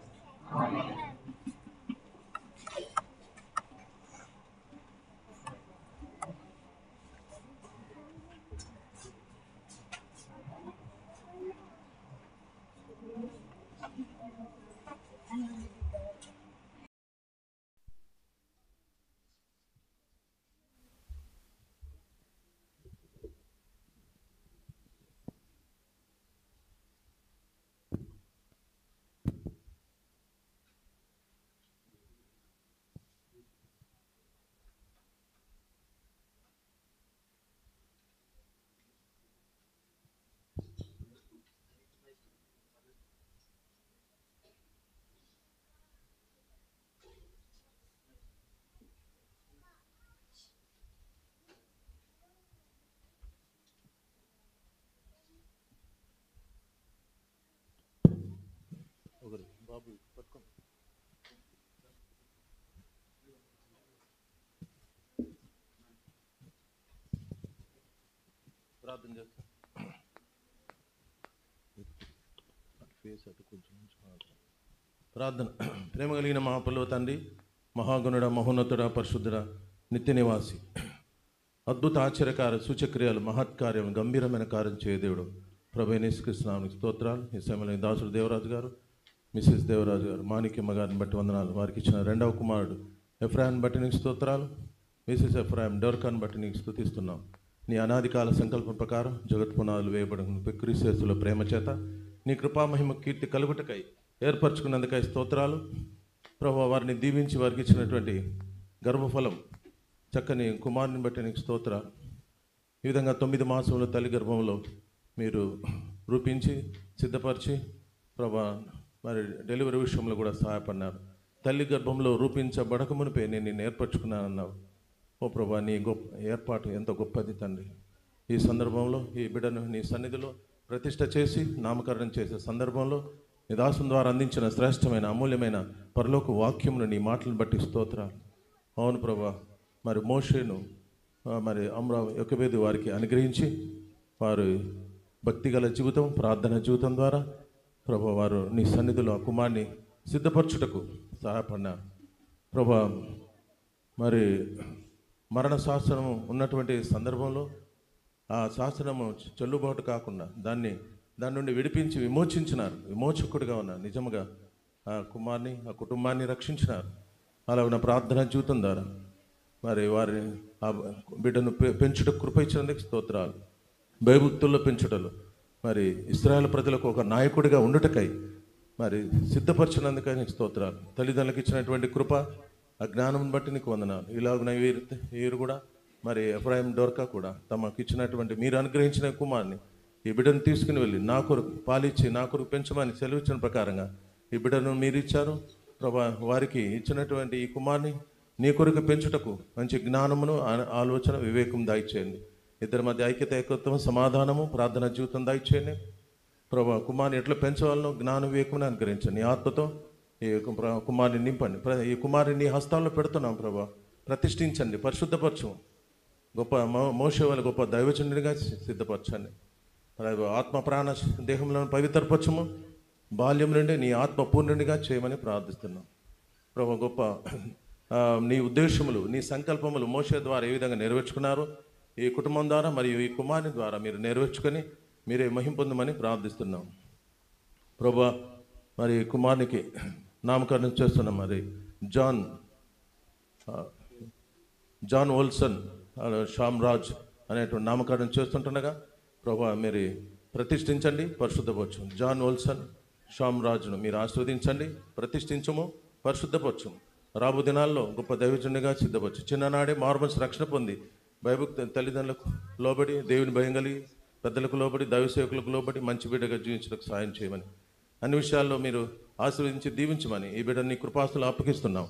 బాబు పట్టుకో. ప్రార్థన చేస్తా. ప్రార్థన. ప్రేమ కలిగిన మహాపల్లవ తండ్రి, మహాగుణుడ, మహోన్నతుడ, పరిశుద్ధుడ, నిత్య నివాసి, అద్భుత ఆశ్చర్యకార సూచక్రియలు మహత్కార్యం గంభీరమైన కార్యం చేయ దేవుడు ప్రభు యేసుక్రీస్తునామమునకు స్తోత్రాలు. ఈ సమయంలో దాసుడు దేవరాజు గారు, మిసెస్ దేవరాజు గారు, మాణిక్యమ్మ గారిని బట్టి వందనాలు. వారికి ఇచ్చిన రెండవ కుమారుడు ఎఫ్రాయిం బట్టి నీకు స్తోత్రాలు. మిసెస్ ఎఫ్రాయిం డోర్కాన్ బట్టి నీకు స్తుతిస్తున్నాం. నీ అనాదికాల సంకల్పం ప్రకారం జగత్ పునాదులు వేయబడిన క్రీస్తులో ప్రేమ చేత నీ కృపామహిమ కీర్తి కలుగుటకై ఏర్పరచుకున్నందుకై స్తోత్రాలు. ప్రభు వారిని దీవించి వారికి ఇచ్చినటువంటి గర్భఫలం చక్కని కుమారుని బట్టి నీకు స్తోత్రాలు. ఈ విధంగా 9 మాసంలో తల్లి గర్భంలో మీరు రూపించి సిద్ధపరిచి ప్రభా మరి డెలివరీ విషయంలో కూడా సహాయపడినారు. తల్లి గర్భంలో రూపించబడక మునిపే నేను నిన్ను ఏర్పరచుకున్నానన్నావు. ఓ ప్రభా, నీ గొప్ప ఏర్పాటు ఎంత గొప్పది తండ్రి. ఈ సందర్భంలో ఈ బిడ్డను నీ సన్నిధిలో ప్రతిష్ట చేసి నామకరణం చేసే సందర్భంలో నీ దాసుని ద్వారా అందించిన శ్రేష్టమైన అమూల్యమైన పరలోక వాక్యమును నీ మాటలను బట్టి స్తోత్రాలు. అవును ప్రభా, మరి మోషేను మరి యొకెబెదు వారికి అనుగ్రహించి వారు భక్తిగల జీవితం, ప్రార్థన జీవితం ద్వారా ప్రభా వారు నీ సన్నిధిలో ఆ కుమార్ని సిద్ధపరచుటకు సహాయపడినారు. ప్రభా మరి మరణ శాసనము ఉన్నటువంటి సందర్భంలో ఆ శాసనము చెల్లుబాటు కాకుండా దాని నుండి విడిపించి విమోచించినారు. విమోచకుడిగా ఉన్నారు. నిజంగా ఆ కుమార్ని, ఆ కుటుంబాన్ని రక్షించినారు. అలా ఉన్న ప్రార్థన జీవితం ద్వారా మరి వారి ఆ బిడ్డను పెంచుట కృప ఇచ్చినందుకు స్తోత్రాలు. భయభక్తుల్లో పెంచుటలు మరి ఇశ్రాయేలు ప్రజలకు ఒక నాయకుడిగా ఉండుటకై మరి సిద్ధపరిచినందుకై నీకు స్తోత్రాలు. తల్లిదండ్రులకు ఇచ్చినటువంటి కృప, ఆ జ్ఞానం బట్టి నీకు వందనాలు. ఇలాగున వీరు కూడా మరి ఎఫ్రాయిం డోర్కా కూడా తమకు ఇచ్చినటువంటి మీరు అనుగ్రహించిన కుమార్ని ఈ బిడ్డను తీసుకుని వెళ్ళి నా కొరకు పాలిచ్చి నా కొరకు పెంచమని సెలవిచ్చిన ప్రకారంగా ఈ బిడ్డను మీరు ఇచ్చారు ప్రభా. వారికి ఇచ్చినటువంటి ఈ కుమార్ని నీ కొరకు పెంచుటకు మంచి జ్ఞానమును, ఆలోచన, వివేకం దాయిచేయండి. ఇద్దరి మధ్య ఐక్యత, ఏకత్వం, సమాధానము, ప్రార్థన జీవితం దాయిచేయండి ప్రభా. కుమార్ని ఎట్లా పెంచవాలనో జ్ఞాన వివేకమును అనుగ్రహించండి. నీ ఆత్మతో ఈ కుమార్ని నింపండి. ఈ కుమార్ని నీ హస్తాల్లో పెడుతున్నాం ప్రభా. ప్రతిష్ఠించండి, పరిశుద్ధపరచము. గొప్ప మోషే వాళ్ళ గొప్ప దైవజనుడిగా సిద్ధపరచండి. ఆత్మ ప్రాణ దేహంలో పవిత్రపరచము. బాల్యం నుండి నీ ఆత్మ పూర్ణునిగా చేయమని ప్రార్థిస్తున్నాం ప్రభా. గొప్ప నీ ఉద్దేశములు, నీ సంకల్పములు మోషే ద్వారా ఏ విధంగా నెరవేర్చుకున్నారు, ఈ కుటుంబం ద్వారా మరియు ఈ కుమారుని ద్వారా మీరు నెరవేర్చుకొని మీరే మహిమ పొందమని ప్రార్థిస్తున్నాం ప్రభా. మరి కుమారునికి నామకరణం చేస్తున్నాం. మరి జాన్ ఓల్సన్ షామ్రాజ్ అనేటువంటి నామకరణం చేస్తుంటుండగా ప్రభా మీరు ప్రతిష్ఠించండి, పరిశుద్ధపరచము. జాన్ ఓల్సన్ షామ్రాజ్ను మీరు ఆస్వాదించండి, ప్రతిష్ఠించము, పరిశుద్ధపరచము. రాబో దినాల్లో గొప్ప దైవజనుడిగా సిద్ధపరచు. చిన్ననాడే మార్మల్స్ రక్షణ పొంది భయభక్తి తల్లిదండ్రులకు లోబడి, దేవుని భయం కలిగి, పెద్దలకు లోబడి, దైవసేవకులకు లోబడి మంచి బిడ్డగా జీవించడానికి సాయం చేయమని, అన్ని విషయాల్లో మీరు ఆశీర్వదించి దీవించమని ఈ బిడ్డని కృపాస్తులు అప్పగిస్తున్నాం.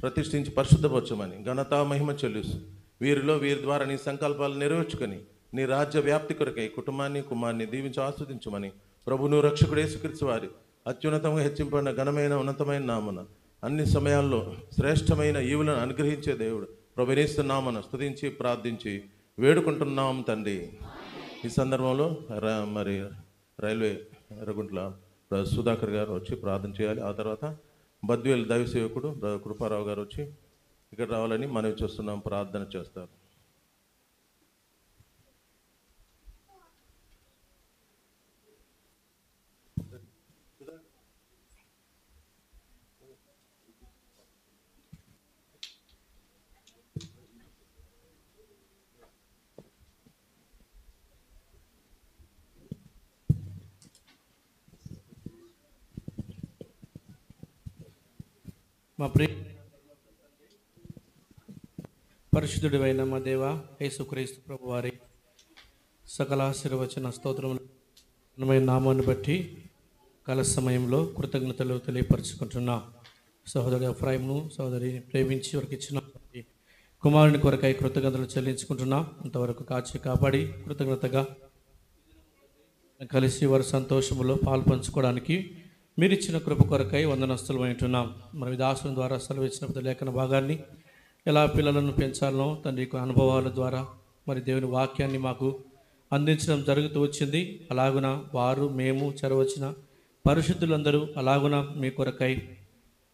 ప్రతిష్ఠించి పరిశుద్ధపరచమని ఘనత మహిమ చెల్లిస్తూ వీరి ద్వారా నీ సంకల్పాలు నెరవేర్చుకొని నీ రాజ్య వ్యాప్తి కొరకై కుటుంబాన్ని, కుమార్ని దీవించి ఆస్వాదించమని ప్రభును రక్షకుడు యేసుక్రీస్తు వారి అత్యున్నతంగా హెచ్చింపడిన ఘనమైన ఉన్నతమైన నామన అన్ని సమయాల్లో శ్రేష్టమైన ఈవులను అనుగ్రహించే దేవుడు ప్రభు యేసు నామన స్తుతించి ప్రార్థించి వేడుకుంటున్నాం తండ్రి. ఈ సందర్భంలో మరి రైల్వే ఎర్రగుంట్ల సుధాకర్ గారు వచ్చి ప్రార్థన చేయాలి. ఆ తర్వాత బద్వేల్ దైవ సేవకుడు కృపారావు గారు వచ్చి ఇక్కడ రావాలని మనవి చేస్తున్నాం, ప్రార్థన చేస్తారు. మా ప్రియ పరిశుద్ధుడివైన మా దేవ యేసుక్రీస్తు ప్రభు వారి సకల ఆశీర్వచన స్తోత్రమైన నామాన్ని బట్టి కాల సమయంలో కృతజ్ఞతలు తెలియపరుచుకుంటున్నాం. సహోదరుడు ఎఫ్రాయిమును సహోదరిని ప్రేమించి వారికి ఇచ్చిన కుమారుని కొరకై కృతజ్ఞతలు చెల్లించుకుంటున్నాం. అంతవరకు కాచి కాపాడి కృతజ్ఞతగా కలిసి వారి సంతోషములో పాలు పంచుకోవడానికి మీరు ఇచ్చిన కృప కొరకై వందనస్తులు అంటున్నాం. మరి దాసుని ద్వారా సెలవిచ్చిన లేఖన భాగాన్ని ఎలా పిల్లలను పెంచాలనో తండ్రి అనుభవాల ద్వారా మరి దేవుని వాక్యాన్ని మాకు అందించడం జరుగుతూ వచ్చింది. అలాగున వారు, మేము, చెరవచ్చిన పరిశుద్ధులందరూ అలాగున మీ కొరకై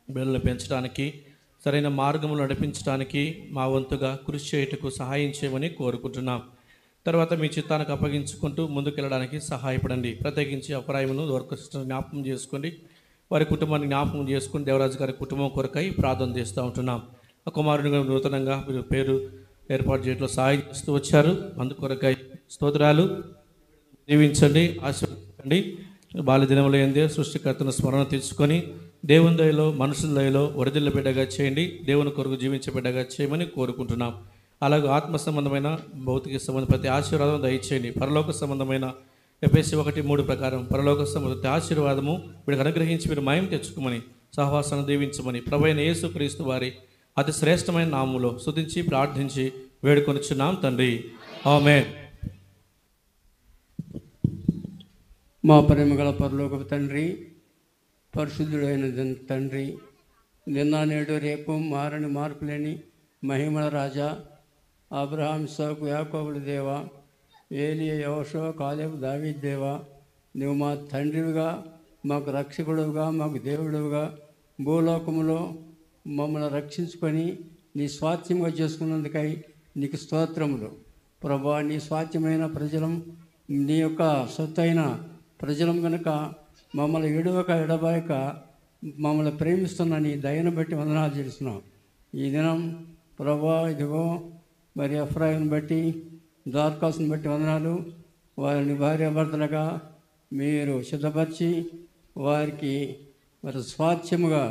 బిడ్డలను పెంచడానికి సరైన మార్గంలో నడిపించడానికి మా వంతుగా కృషి చేయుటకు సహాయం చేయమని కోరుకుంటున్నాం. తర్వాత మీ చిత్తానికి అప్పగించుకుంటూ ముందుకెళ్ళడానికి సహాయపడండి. ప్రత్యేకించి అప్రాయమును దొరకృష్ణ జ్ఞాపకం చేసుకోండి. వారి కుటుంబాన్ని జ్ఞాపకం చేసుకుని దేవరాజు గారి కుటుంబం కొరకై ప్రార్థన చేస్తూ ఉంటున్నాం. ఆ కుమారునిగా నూతనంగా మీరు పేరు ఏర్పాటు చేయడంలో సహాయం చేస్తూ వచ్చారు. అందుకొరకై స్తోత్రాలు. దీవించండి, ఆశీర్వదించండి. బాల్యదినముల యందే సృష్టికర్తను స్మరణ తెచ్చుకొని దేవుని దయలో మనుషుల దయలో వరదిల్ల బిడ్డగా చేయండి. దేవుని కొరకు జీవించే బిడ్డగా చేయమని కోరుకుంటున్నాం. అలాగే ఆత్మ సంబంధమైన భౌతిక సంబంధ ప్రతి ఆశీర్వాదం దయచేయండి. పరలోక సంబంధమైన ఎఫెసీ 1:3 ప్రకారం పరలోక సంబంధ ఆశీర్వాదము వీడికి అనుగ్రహించి మీరు మయం తెచ్చుకోమని సహవాసాన్ని దీవించమని ప్రభువైన యేసుక్రీస్తు వారి అతి శ్రేష్టమైన నామములో స్తుతించి ప్రార్థించి వేడుకొనుచున్నాం తండ్రి. ఆమేన్. మా ప్రేమగల పరలోకపు తండ్రి, పరిశుద్ధుడైన తండ్రి, నిన్న నేడు రేపు మారని మార్పులేని మహిమల రాజా, అబ్రహాం ఇస్సాకు యాకోబుల దేవా, ఏలియా యెహోషువ కాలేబు దావీదు దేవా, నువ్వు మా తండ్రివిగా, మాకు రక్షకుడుగా, మాకు దేవుడుగా భూలోకములో మమ్మల్ని రక్షించుకొని నీ స్వాస్థ్యంగా చేసుకున్నందుకై నీకు స్తోత్రములు. ప్రభా, నీ స్వాస్థ్యమైన ప్రజలం, నీ యొక్క సొత్తైన ప్రజలం కనుక మమ్మల్ని ఎడబాయక మమ్మల్ని ప్రేమిస్తున్న నీ దయను బట్టి వందనాలు చేస్తున్నాం. ఈ దినం ప్రభా, ఇదిగో మరి ఎఫ్రాయిని బట్టి, దార్కాసుని బట్టి వందనాలు. వారిని భార్యాభర్తలుగా మీరు సిద్ధపరిచి వారికి మరి స్వాస్థ్యముగా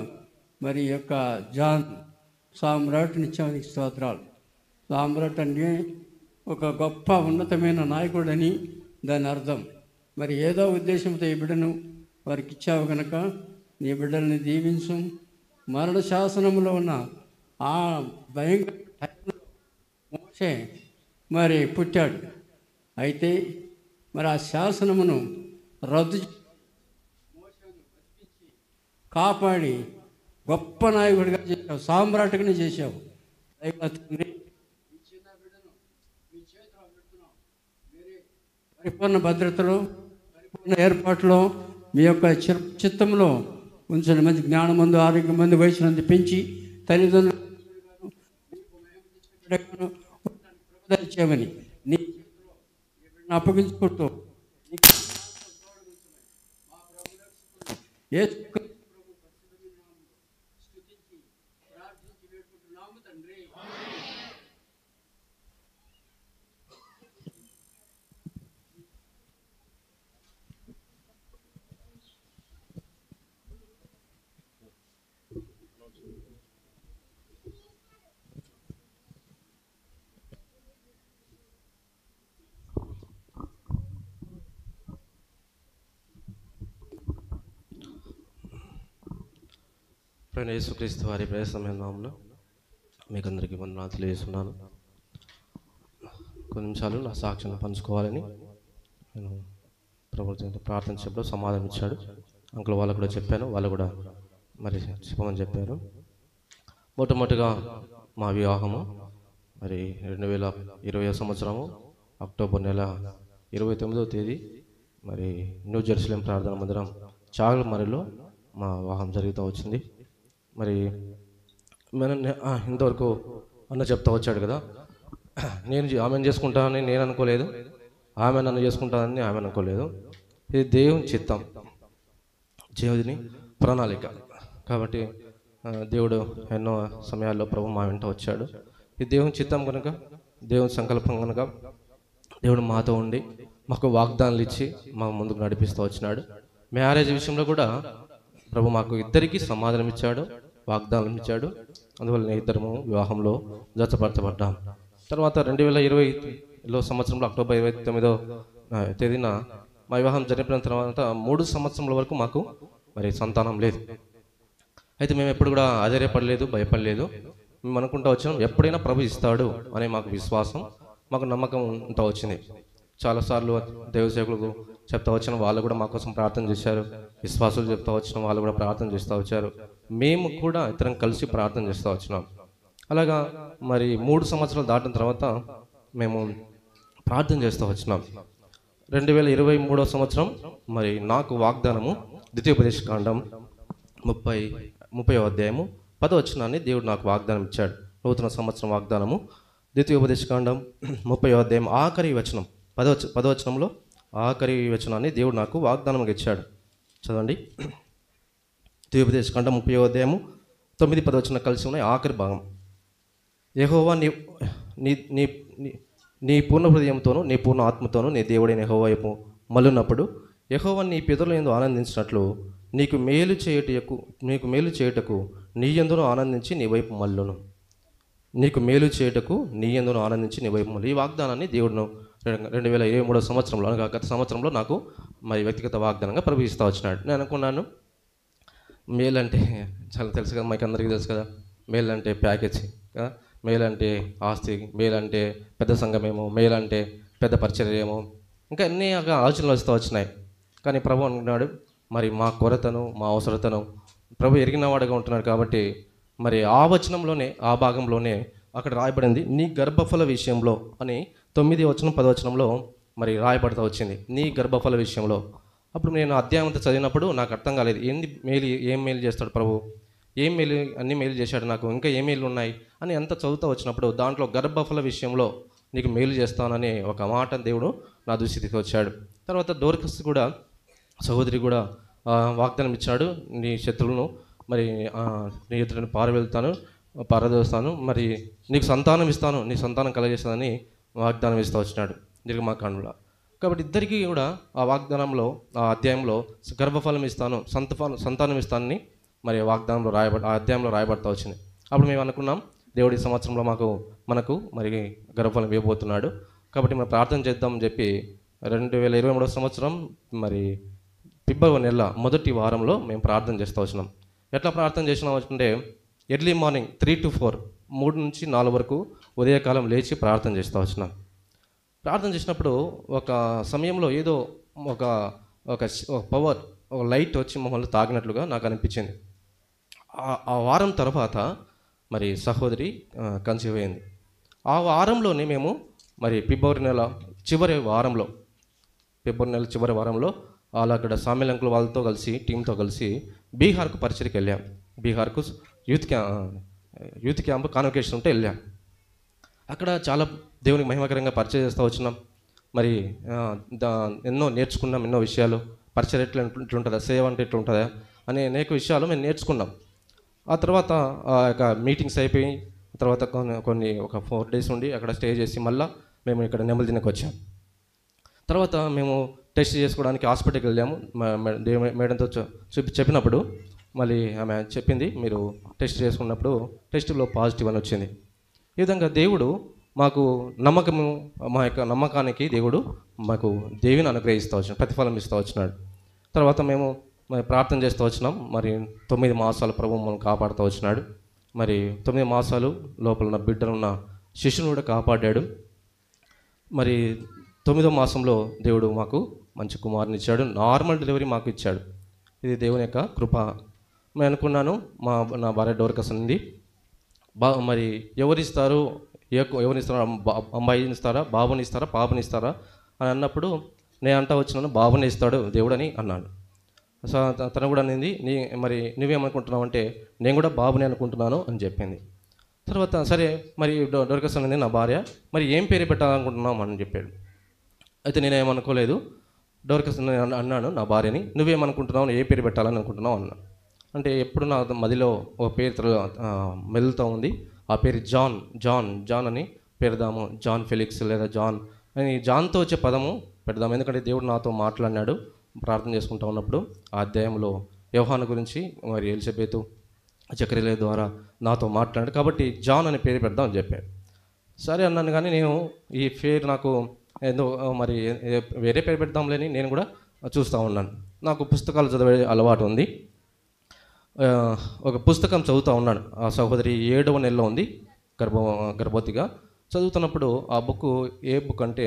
మరి యొక్క జాన్ సామ్రాట్నిచ్చానికి స్తోత్రాలు. సామ్రాట్ అంటే ఒక గొప్ప ఉన్నతమైన నాయకుడని దాని అర్థం. మరి ఏదో ఉద్దేశంతో ఈ బిడ్డను వారికి ఇచ్చావు కనుక నీ బిడ్డల్ని దీవించు. మరణ శాసనంలో ఉన్న ఆ భయంకర టైంలో మోషే మరి పుట్టాడు. అయితే మరి ఆ శాసనమును రద్దు కాపాడి గొప్ప నాయకుడిగా చేశావు, సామ్రాట్టుగానే చేశావు. పరిపూర్ణ భద్రతలో, పరిపూర్ణ ఏర్పాట్లో మీ యొక్క చిత్తంలో ఉంచండి. మంచి జ్ఞానమందు, ఆరోగ్యమందు, వయసునందు పెంచి తల్లిదండ్రులు చేయమని నీ అప్పగించుకుంటూ ప్రభువైన యేసుక్రీస్తు వారి ప్రయాసమైన నామమున మీకు అందరికీ వందనాలు తెలియజేస్తున్నాను. కొన్ని నిమిషాలు నా సాక్ష్యాన్ని పంచుకోవాలని నేను ప్రభుత్వంతో ప్రార్థించినప్పుడు సమాధానం ఇచ్చాడు. అంకుల్ వాళ్ళకు కూడా చెప్పాను, వాళ్ళు కూడా మరి చెప్పమని చెప్పారు. మొట్టమొదటిగా మా వివాహము మరి 2020 సంవత్సరము అక్టోబర్ నెల 29వ తేదీ మరి న్యూ జెరూసలేం ప్రార్థన మందిరం చాగల్మరిలో మా వివాహం జరుగుతూ వచ్చింది. మరి ఇంతవరకు అన్న చెప్తా వచ్చాడు కదా, ఆమెను చేసుకుంటానని నేను అనుకోలేదు, ఆమె నన్ను చేసుకుంటానని ఆమె అనుకోలేదు. ఇది దేవుని చిత్తం, దేవుని ప్రణాళిక. కాబట్టి దేవుడు ఎన్నో సమయాల్లో ప్రభు మా వెంట వచ్చాడు. ఇది దేవుని చిత్తం కనుక, దేవుని సంకల్పం కనుక దేవుడు మాతో ఉండి మాకు వాగ్దానాలు ఇచ్చి మా ముందుకు నడిపిస్తూ వచ్చినాడు. మ్యారేజ్ విషయంలో కూడా ప్రభు మాకు ఇద్దరికీ సమాధానం ఇచ్చాడు, వాగ్దానం ఇచ్చాడు. అందువల్ల ఇద్దరము వివాహంలో జతపరచబడ్డాం. తర్వాత 2020 సంవత్సరంలో అక్టోబర్ 29వ తేదీన మా వివాహం జరిపిన తర్వాత 3 సంవత్సరాల వరకు మాకు మరి సంతానం లేదు. అయితే మేము ఎప్పుడు కూడా ఆశ్చర్యపడలేదు, భయపడలేదు. మేము అనుకుంటూ వచ్చాం ఎప్పుడైనా ప్రభు ఇస్తాడు అనే మాకు విశ్వాసం, మాకు నమ్మకం ఉంటూ వచ్చింది. చాలాసార్లు దేవసేవకులకు చెప్తా వచ్చిన వాళ్ళు కూడా మా కోసం ప్రార్థన చేశారు, విశ్వాసులు చెప్తా వచ్చిన వాళ్ళు కూడా ప్రార్థన చేస్తూ వచ్చారు. మేము కూడా ఇద్దరం కలిసి ప్రార్థన చేస్తూ వచ్చినాం. అలాగా మరి 3 సంవత్సరాలు దాటిన తర్వాత మేము ప్రార్థన చేస్తూ వచ్చినాం. 2023వ సంవత్సరం మరి నాకు వాగ్దానము ద్వితీయోపదేశ కాండం 30వ అధ్యాయము 10వ వచనాన్ని దేవుడు నాకు వాగ్దానం ఇచ్చాడు. నూతన సంవత్సరం వాగ్దానము ద్వితీయోపదేశకాండం 30వ అధ్యాయం ఆఖరి వచనం 10వ వచనంలో ఆఖరి వచనాన్ని దేవుడు నాకు వాగ్దానంగా ఇచ్చాడు. చదవండి. ద్వితీయోపదేశకాండం 30వ అధ్యాయము 9-10 వచనం కలిసి ఉన్నాయి ఆఖరి భాగం. యెహోవా నీ పూర్ణ హృదయంతోనూ నీ పూర్ణ ఆత్మతోనూ నీ దేవుడైన యెహోవా వైపు మళ్ళున్నప్పుడు యెహోవా నీ పితరుల యందు ఆనందించినట్లు నీకు మేలు చేయుటకు నీ యందును ఆనందించి నీ వైపు మళ్ళును. నీకు మేలు చేయుటకు నీ యందును ఆనందించి నీ వైపు మళ్ళీ. ఈ వాగ్దానాన్ని దేవుడును 2023 సంవత్సరంలో అనగా గత సంవత్సరంలో నాకు మరి వ్యక్తిగత వాగ్దానంగా ప్రవేశిస్తూ వచ్చినాడు. నేను అనుకున్నాను మేల్ అంటే చాలా తెలుసు కదా, మాకు అందరికీ తెలుసు కదా, మేల్ అంటే ప్యాకేజీ కదా, మేల్ అంటే ఆస్తి, మేల్ అంటే పెద్ద సంఘమేమో, మేల్ అంటే పెద్ద పరిచర్యేమో, ఇంకా అన్నీ ఆలోచనలు వస్తూ వచ్చినాయి. కానీ ప్రభు అనుకున్నాడు మరి మా కొరతను మా అవసరతను ప్రభు ఎరిగినవాడుగా ఉంటున్నాడు కాబట్టి మరి ఆ వచనంలోనే ఆ భాగంలోనే అక్కడ రాయబడింది నీ గర్భఫల విషయంలో అని 9వ వచనం 10వ వచనంలో మరి రాయబడుతూ వచ్చింది నీ గర్భఫల విషయంలో. అప్పుడు నేను అధ్యాయం అంతా చదివినప్పుడు నాకు అర్థం కాలేదు, ఏం మేలు చేస్తాడు ప్రభు, ఏం మేలు, అన్ని మేలు చేశాడు నాకు, ఇంకా ఏ మేలు ఉన్నాయి అని ఎంత చదువుతూ వచ్చినప్పుడు దాంట్లో గర్భఫల విషయంలో నీకు మేలు చేస్తానని ఒక మాట దేవుడు నా దృష్టికి వచ్చాడు. తర్వాత డోర్కస్ కూడా సహోదరి కూడా వాగ్దానం ఇచ్చాడు, నీ శత్రువులను మరి నీ ఎదురుని పారదోస్తాను, మరి నీకు సంతానం ఇస్తాను, నీ సంతానం కలగజేస్తానని వాగ్దానం ఇస్తూ వచ్చినాడు నిర్గమాకాండంలో. కాబట్టి ఇద్దరికీ కూడా ఆ వాగ్దానంలో ఆ అధ్యాయంలో గర్భఫలం ఇస్తాను, సంతానం ఇస్తానని మరి వాగ్దానంలో ఆ అధ్యాయంలో రాయబడతా వచ్చింది. అప్పుడు మేము అనుకున్నాం దేవుడి సంవత్సరంలో మనకు మరి గర్భఫలం ఇవ్వబోతున్నాడు కాబట్టి మనం ప్రార్థన చేద్దామని చెప్పి 2023 సంవత్సరం మరి ఫిబ్రవరి నెల మొదటి వారంలో మేము ప్రార్థన చేస్తూ వచ్చినాం. ఎట్లా ప్రార్థన చేసినాం అంటే ఎర్లీ మార్నింగ్ 3 to 4 3 నుంచి 4 వరకు ఉదయకాలం లేచి ప్రార్థన చేస్తూ వచ్చినాం. ప్రార్థన చేసినప్పుడు ఒక సమయంలో ఏదో ఒక పవర్, ఒక లైట్ వచ్చి మమ్మల్ని తాగినట్లుగా నాకు అనిపించింది. ఆ వారం తర్వాత మరి సహోదరి కన్సీవ్ అయింది. ఆ వారంలోనే మేము మరి ఫిబ్రవరి నెల చివరి వారంలో అలా అక్కడ సామ్యుల్ అంకుల్ వాళ్ళతో కలిసి టీంతో కలిసి బీహార్కు పరిచయకి వెళ్ళాం. బీహార్కు యూత్ క్యాంప్ కాన్వకేషన్ ఉంటే వెళ్ళాం. అక్కడ చాలా దేవునికి మహిమకరంగా పరిచయం చేస్తూ వచ్చినాం. మరి ఎన్నో నేర్చుకున్నాం, ఎన్నో విషయాలు. పరిచయం ఎట్లుంటుందా, సేవ అంటే ఎట్లుంటుందా అనే అనేక విషయాలు మేము నేర్చుకున్నాం. ఆ తర్వాత మీటింగ్స్ అయిపోయి తర్వాత ఒక 4 days ఉండి అక్కడ స్టే చేసి మళ్ళీ మేము ఇక్కడ నెమ్మది దినకు వచ్చాం. తర్వాత మేము టెస్ట్ చేసుకోవడానికి హాస్పిటల్కి వెళ్ళాము. మేడంతో చెప్పినప్పుడు మళ్ళీ ఆమె చెప్పింది మీరు టెస్ట్ చేసుకున్నప్పుడు టెస్టులో పాజిటివ్ అని వచ్చింది. ఈ విధంగా దేవుడు మాకు మా యొక్క నమ్మకానికి దేవుడు మాకు దేవుని అనుగ్రహిస్తూ వచ్చినాడు, ప్రతిఫలం ఇస్తూ వచ్చినాడు. తర్వాత మేము మరి ప్రార్థన చేస్తూ వచ్చినాం. మరి 9 మాసాలు ప్రభు మనం కాపాడుతూ వచ్చినాడు. మరి 9 మాసాలు లోపల ఉన్న బిడ్డలున్న శిశువును కూడా కాపాడాడు. మరి 9వ మాసంలో దేవుడు మాకు మంచి కుమారుని ఇచ్చాడు. నార్మల్ డెలివరీ మాకు ఇచ్చాడు. ఇది దేవుని యొక్క కృప. నేను అనుకున్నాను నా భార్య డోర్కస్ ఉంది, మరి ఎవరిస్తారు, అమ్మాయిని ఇస్తారా, బాబుని ఇస్తారా, పాపని ఇస్తారా అని అన్నప్పుడు నేను అంటా వచ్చినాను బాబుని ఇస్తాడు దేవుడని అన్నాడు. సో తను కూడా అనింది మరి నువ్వేమనుకుంటున్నావు అంటే నేను కూడా బాబుని అనుకుంటున్నాను అని చెప్పింది. తర్వాత సరే మరి డోర్కస్ అనేది నా భార్య, మరి ఏం పేరు పెట్టాలనుకుంటున్నావు అని చెప్పాడు. అయితే నేనేమనుకోలేదు. డోర్కస్ అన్నాను నా భార్యని, నువ్వేమనుకుంటున్నావు, ఏ పేరు పెట్టాలని అనుకుంటున్నావు అన్నా. అంటే ఎప్పుడు నా మదిలో ఒక పేరు మెదులుతూ ఉంది. ఆ పేరు జాన్ అని పెడదాము, జాన్ ఫెలిక్స్ లేదా జాన్ అని జాన్తో వచ్చే పదము పెడదాము. ఎందుకంటే దేవుడు నాతో మాట్లాడినాడు ప్రార్థన చేసుకుంటూ ఉన్నప్పుడు. ఆ అధ్యాయంలో యోహాను గురించి మరి ఎలిజబెతు జకరియా ద్వారా నాతో మాట్లాడాడు కాబట్టి జాన్ అనే పేరు పెడదాం అని చెప్పాడు. సరే అన్నాను. కానీ నేను ఈ పేరు నాకు ఏదో మరి వేరే పేరు పెడదాంలేని నేను కూడా చూస్తూ ఉన్నాను. నాకు పుస్తకాలు చదివే అలవాటు ఉంది. ఒక పుస్తకం చదువుతూ ఉన్నాను. ఆ సహోదరి 7వ నెలలో ఉంది, గర్భవతిగా. చదువుతున్నప్పుడు ఆ బుక్ ఏ బుక్ అంటే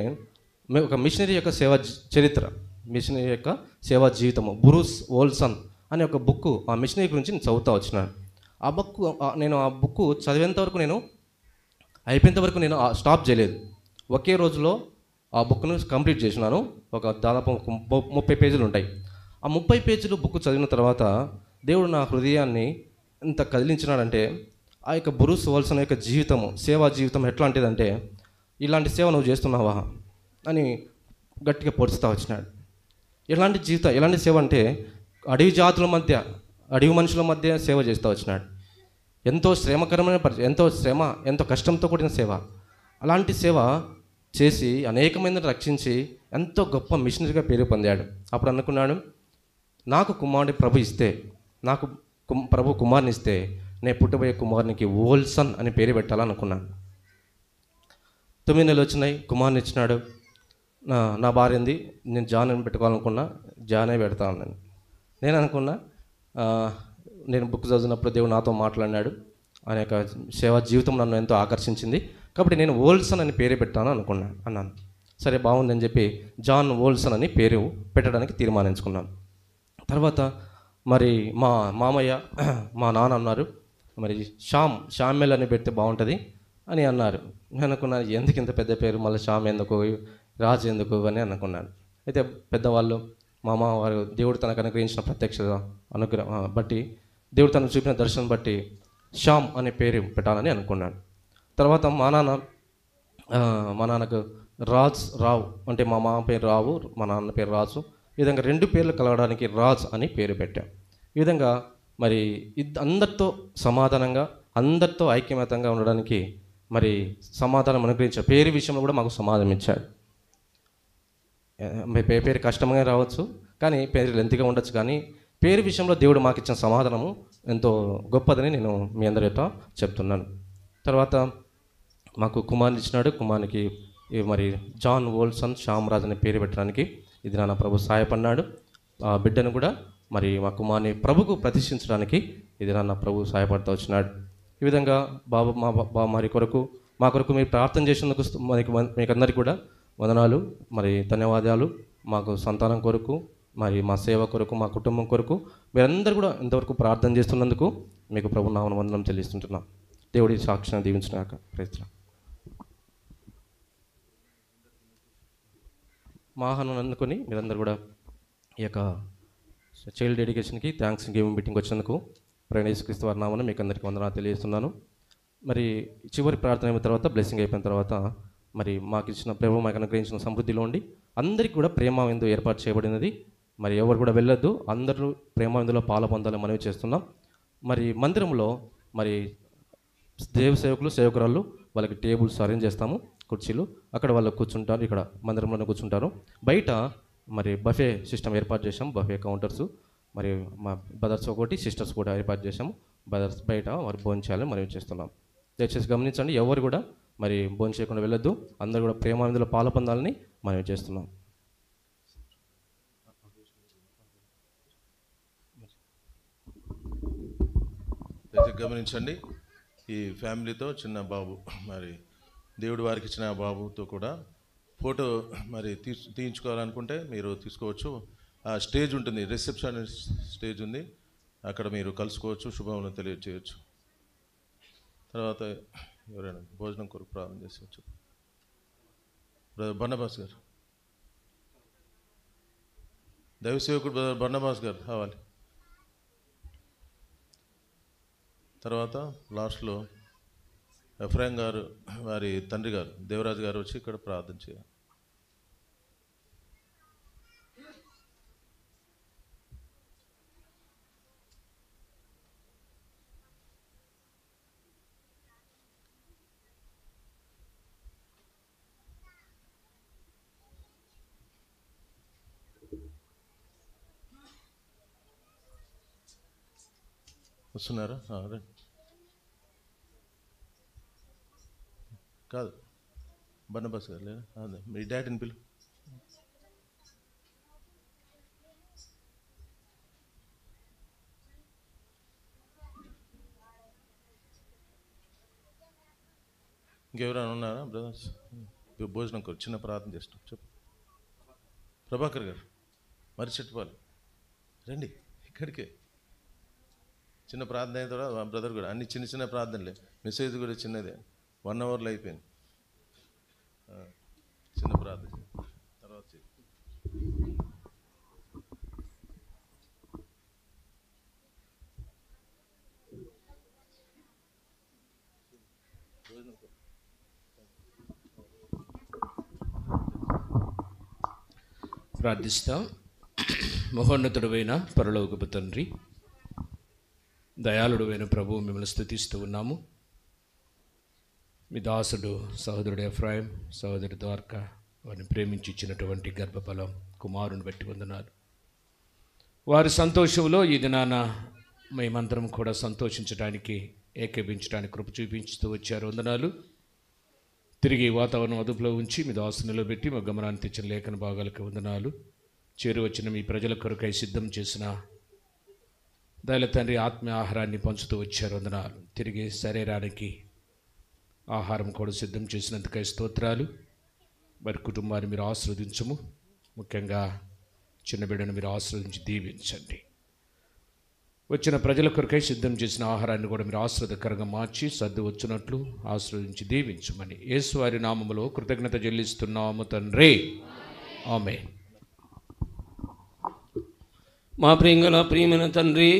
ఒక మిషనరీ యొక్క సేవా చరిత్ర, మిషనరీ యొక్క సేవా జీవితము, బ్రూస్ వోల్సన్ అనే ఒక బుక్, ఆ మిషనరీ గురించి నేను చదువుతూ వచ్చినాను. నేను ఆ బుక్ చదివేంత వరకు, నేను అయిపోయేంత వరకు నేను స్టాప్ చేయలేదు. ఒకే రోజులో ఆ బుక్ను కంప్లీట్ చేసినాను. ఒక దాదాపు 30 పేజీలు ఉంటాయి. ఆ 30 పేజీలు బుక్ చదివిన తర్వాత దేవుడు నా హృదయాన్ని ఎంత కదిలించినాడంటే ఆ యొక్క బ్రూస్ వాల్సన్ యొక్క జీవితము, సేవా జీవితం ఎట్లాంటిదంటే, ఇలాంటి సేవ నువ్వు చేస్తున్నావా అని గట్టిగా పొడుస్తూ వచ్చినాడు. ఎలాంటి సేవ అంటే అడవి జాతుల మధ్య, అడవి మనుషుల మధ్య సేవ చేస్తూ వచ్చినాడు. ఎంతో శ్రమకరమైన ఎంతో కష్టంతో కూడిన సేవ. అలాంటి సేవ చేసి అనేక మందిని రక్షించి ఎంతో గొప్ప మిషనరీగా పేరు పొందాడు. అప్పుడు అనుకున్నాడు, నాకు కుమారుడి ప్రభు ఇస్తే, నాకు ప్రభు కుమారుని ఇస్తే నేను పుట్టబోయే కుమారునికి వోల్సన్ అని పేరు పెట్టాలనుకున్నాను. 9 నెలలు వచ్చినాయి, కుమారుని ఇచ్చినాడు. నా భార్యంది, నేను జాన్ అని పెట్టుకోవాలనుకున్నా, జానే పెడతా ఉన్నాను. నేను అనుకున్నా, నేను బుక్ చదివినప్పుడు దేవుడు నాతో మాట్లాడినాడు. ఆయన యొక్క సేవా జీవితం నన్ను ఎంతో ఆకర్షించింది, కాబట్టి నేను వోల్సన్ అని పేరు పెట్టాను అన్నాను. సరే బాగుందని చెప్పి జాన్ వోల్సన్ అని పేరు పెట్టడానికి తీర్మానించుకున్నాను. తర్వాత మరి మా మామయ్య, మా నాన్న అన్నారు, మరి షామెల్ అని పెడితే బాగుంటుంది అని అన్నారు. నేను అనుకున్నాను, ఎందుకు ఇంత పెద్ద పేరు, మళ్ళీ షామ్ ఎందుకు, రాజు ఎందుకు అని అనుకున్నాను. అయితే పెద్దవాళ్ళు, మా అమ్మ వారు, దేవుడు తనకు అనుగ్రహించిన ప్రత్యక్షత బట్టి, దేవుడు తనకు చూపిన దర్శనం బట్టి షామ్ అనే పేరు పెట్టాలని అనుకున్నాను. తర్వాత మా నాన్నకు రావు అంటే, మా మామ పేరు రావు, మా నాన్న పేరు రాజు, ఈ విధంగా 2 పేర్లు కలవడానికి రాజ్ అని పేరు పెట్టాం. ఈ విధంగా మరి అందరితో సమాధానంగా, అందరితో ఐక్యమతంగా ఉండడానికి మరి సమాధానం అనుగ్రహించాడు. పేరు విషయంలో కూడా మాకు సమాధానం ఇచ్చాడు. పేరు కష్టంగా రావచ్చు, కానీ పేరు లెంతిగా ఉండొచ్చు, కానీ పేరు విషయంలో దేవుడు మాకు ఇచ్చిన సమాధానము ఎంతో గొప్పదని నేను మీ అందరితో చెప్తున్నాను. తర్వాత మాకు కుమారుని ఇచ్చినాడు. కుమారునికి మరి జాన్ వోల్సన్ శ్యామరాజ్ అనే పేరు పెట్టడానికి ఇది నా ప్రభు సహాయపడినాడు. ఆ బిడ్డను కూడా మరి మా కుమారుని ప్రభుకు ప్రతిష్ఠించడానికి ఇది నా ప్రభు సహాయపడుతూ వచ్చినాడు. ఈ విధంగా మా కొరకు మీరు ప్రార్థన చేసినందుకు మీకు అందరికీ కూడా వందనాలు, మరి ధన్యవాదాలు. మాకు సంతానం కొరకు, మరి మా సేవ కొరకు, మా కుటుంబం కొరకు మీరందరూ కూడా ఇంతవరకు ప్రార్థన చేస్తున్నందుకు మీకు ప్రభు నామమున వందనం చెల్లిస్తుంటున్నాం. దేవుడి సాక్షిని దీవించినాక ప్రయత్నం. మా ఆహ్వానం అందుకొని మీరందరూ కూడా ఈ యొక్క చైల్డ్ డెడికేషన్కి థ్యాంక్స్ గివింగ్ మీటింగ్ వచ్చినందుకు యేసుక్రీస్తు వారి నామమున మీకు అందరికీ వందనాలు తెలియజేస్తున్నాను. మరి చివరి ప్రార్థన అయిన తర్వాత, బ్లెస్సింగ్ అయిపోయిన తర్వాత, మరి మాకు ఇచ్చిన ప్రభు మాకు అనుగ్రహించిన సమృద్ధిలో ఉండి అందరికీ కూడా ప్రేమ విందు ఏర్పాటు చేయబడినది. మరి ఎవరు కూడా వెళ్ళొద్దు, అందరూ ప్రేమ విందులో పాలు పొందాలని మనవి చేస్తున్నాం. మరి మందిరంలో మరి సేవకురాళ్ళు వాళ్ళకి టేబుల్స్ అరేంజ్ చేస్తాము, కుర్చీలు, అక్కడ వాళ్ళు కూర్చుంటారు, ఇక్కడ మందిరంలోనే కూర్చుంటారు. బయట మరి బఫే సిస్టమ్ ఏర్పాటు చేసాము, బఫే కౌంటర్స్, మరి మా బ్రదర్స్ ఒకటి, సిస్టర్స్ కూడా ఏర్పాటు చేసాము. బ్రదర్స్ బయట వారు భోజనం చేయాలని మనవి చేస్తున్నాం. దయచేసి గమనించండి, ఎవరు కూడా మరి భోజనం చేయకుండా వెళ్ళొద్దు, అందరూ కూడా ప్రేమ విందులో పాలు పొందాలని మనవి చేస్తున్నాం. గమనించండి, ఈ ఫ్యామిలీతో చిన్న బాబు, మరి దేవుడు వారికి ఇచ్చిన బాబుతో కూడా ఫోటో మరి తీయించుకోవాలనుకుంటే మీరు తీసుకోవచ్చు. ఆ స్టేజ్ ఉంటుంది, రిసెప్షన్ స్టేజ్ ఉంది, అక్కడ మీరు కలుసుకోవచ్చు, శుభములను తెలియజేయచ్చు. తర్వాత ఎవరైనా భోజనం కొరకు ప్రారంభం చేసేవచ్చు. బ్రదర్ బర్నబాస్ గారు, దైవసేవకుడు బ్రదర్ బర్నబాస్ గారు కావాలి. తర్వాత లాస్ట్లో ఎఫ్రాయిం గారు వారి తండ్రి గారు దేవరాజు గారు వచ్చి ఇక్కడ ప్రార్థన చేయాలి. వస్తున్నారా? రండి. కాదు, బర్నబాస్ గారు లేదా? అదే మీ డాడీని పిలు. ఇంకెవరైనా ఉన్నారా బ్రదర్స్? భోజనం కొరకు చిన్న ప్రార్థన చేస్తాం. చెప్పు ప్రభాకర్ గారు, మరి చెట్టుపాలి రండి ఇక్కడికే. చిన్న ప్రార్థన అయిన తర్వాత బ్రదర్ కూడా అన్ని చిన్న చిన్న ప్రార్థనలే, మెసేజ్ కూడా చిన్నదే, 1 అవర్లో అయిపోయింది. చిన్న ప్రార్థన తర్వాత ప్రార్థిస్తాం. మహోన్నతుడైన పరలోకపు తండ్రి, దయాళుడైన ప్రభు, మిమ్మల్ని స్తుతిస్తూ ఉన్నాము. మీ దాసుడు సహోదరుడు ఎఫ్రాయిం, సహోదరి ద్వారకా వారిని ప్రేమించి ఇచ్చినటువంటి గర్భఫలం కుమారుని బట్టి వందనాలు. వారి సంతోషంలో ఈ దినాన మేమందరం కూడా సంతోషించడానికి, ఏకీభించడానికి కృప చూపించుతూ వచ్చారు. వందనాలు. తిరిగి వాతావరణం అదుపులో ఉంచి మీ దాసు నిలబెట్టి మా గమనాన్ని తెచ్చిన లేఖన భాగాలకు వందనాలు. చేరువచ్చిన మీ ప్రజల కొరకై సిద్ధం చేసిన దయల తండ్రి ఆత్మీయ ఆహారాన్ని పంచుతూ వచ్చారు. వందనాలు. తిరిగి శరీరానికి ఆహారం కూడా సిద్ధం చేసినందుకై స్తోత్రాలు. వారి కుటుంబాన్ని మీరు ఆశీర్వదించము. ముఖ్యంగా చిన్న బిడ్డను మీరు ఆశీర్వదించి దీవించండి. వచ్చిన ప్రజల కొరకై సిద్ధం చేసిన ఆహారాన్ని కూడా మీరు ఆశీర్వదకరంగా మార్చి సర్ది వచ్చినట్లు ఆశీర్వదించి దీవించమని యేసు వారి నామములో కృతజ్ఞత చెల్లిస్తున్నాము తండ్రి. ఆమేన్. మా ప్రియమైన తండ్రి,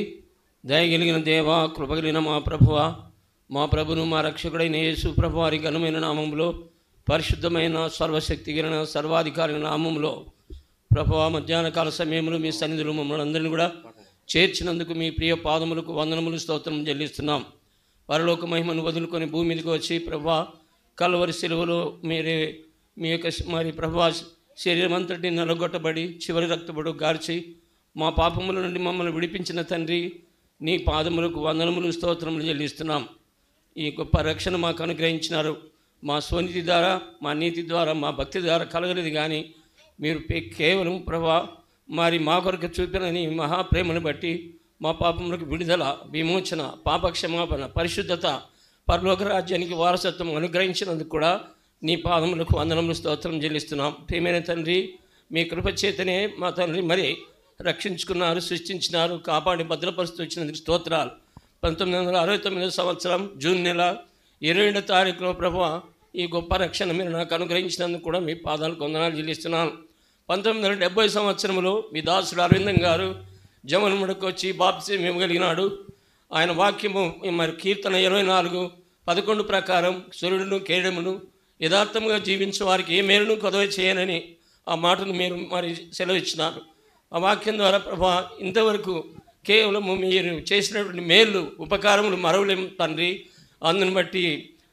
దయగలిగిన దేవ, కృపగలిగిన మా ప్రభువ, మా ప్రభును మా రక్షకుడైన యేసు ప్రభు వారి ఘనమైన నామంలో, పరిశుద్ధమైన సర్వశక్తి కలిగిన సర్వాధికారి నామంలో ప్రభువ, మధ్యాహ్న కాల సమయంలో మీ సన్నిధిలో మమ్మల్ని అందరినీ కూడా చేర్చినందుకు మీ ప్రియ పాదములకు వందనములు, స్తోత్రం చెల్లిస్తున్నాం. పరలోక మహిమను వదులుకొని భూమి మీదకి వచ్చి ప్రభువా, కల్వరి శిలువలో మీరే మీ యొక్క మరి ప్రభువా శరీరం అంతటి నలగొట్టబడి చివరి రక్తపడు గార్చి మా పాపముల నుండి మమ్మల్ని విడిపించిన తండ్రి, నీ పాదములకు వందనములు, స్తోత్రములు చెల్లిస్తున్నాం. ఈ గొప్ప రక్షణ మాకు అనుగ్రహించినారు. మా స్వనీతి ద్వారా, మా నీతి ద్వారా, మా భక్తి ద్వారా కలగలేదు కానీ మీరు కేవలం ప్రభువా మరి మా కొరకు చూపిన నీ మహాప్రేమను బట్టి మా పాపములకు విడుదల, విమోచన, పాపక్షమాపణ, పరిశుద్ధత, పరలోక రాజ్యానికి వారసత్వం అనుగ్రహించినందుకు కూడా నీ పాదములకు వందనములు, స్తోత్రం చెల్లిస్తున్నాం. ప్రియమైన తండ్రి, మీ కృపచేతనే మా తండ్రి మరి రక్షించుకున్నారు, సృష్టించినారు, కాపాడి భద్రపరుస్తూ వచ్చినందుకు స్తోత్రాలు. 1969 సంవత్సరం జూన్ నెల 20వ తారీఖులో ప్రభువా ఈ గొప్ప రక్షణ మీరు నాకు అనుగ్రహించినందుకు కూడా మీ పాదాలకు వందనాలు చెల్లిస్తున్నాను. 1970 సంవత్సరంలో మీ దాసుడు అరవిందం గారు జమనుముడికి వచ్చి బాప్తిసం ఇవ్వగలిగినాడు. ఆయన వాక్యము మరి కీర్తన 24:11 ప్రకారం సూర్యుడును కేడమును యథార్థంగా జీవించే వారికి ఏ మేలును కొదవ చేయనని ఆ మాటను మీరు మరి సెలవిచ్చినారు. ఆ వాక్యం ద్వారా ప్రభా ఇంతవరకు కేవలము మీరు చేసినటువంటి మేళ్ళు, ఉపకారములు మరవలేం తండ్రి. అందుని బట్టి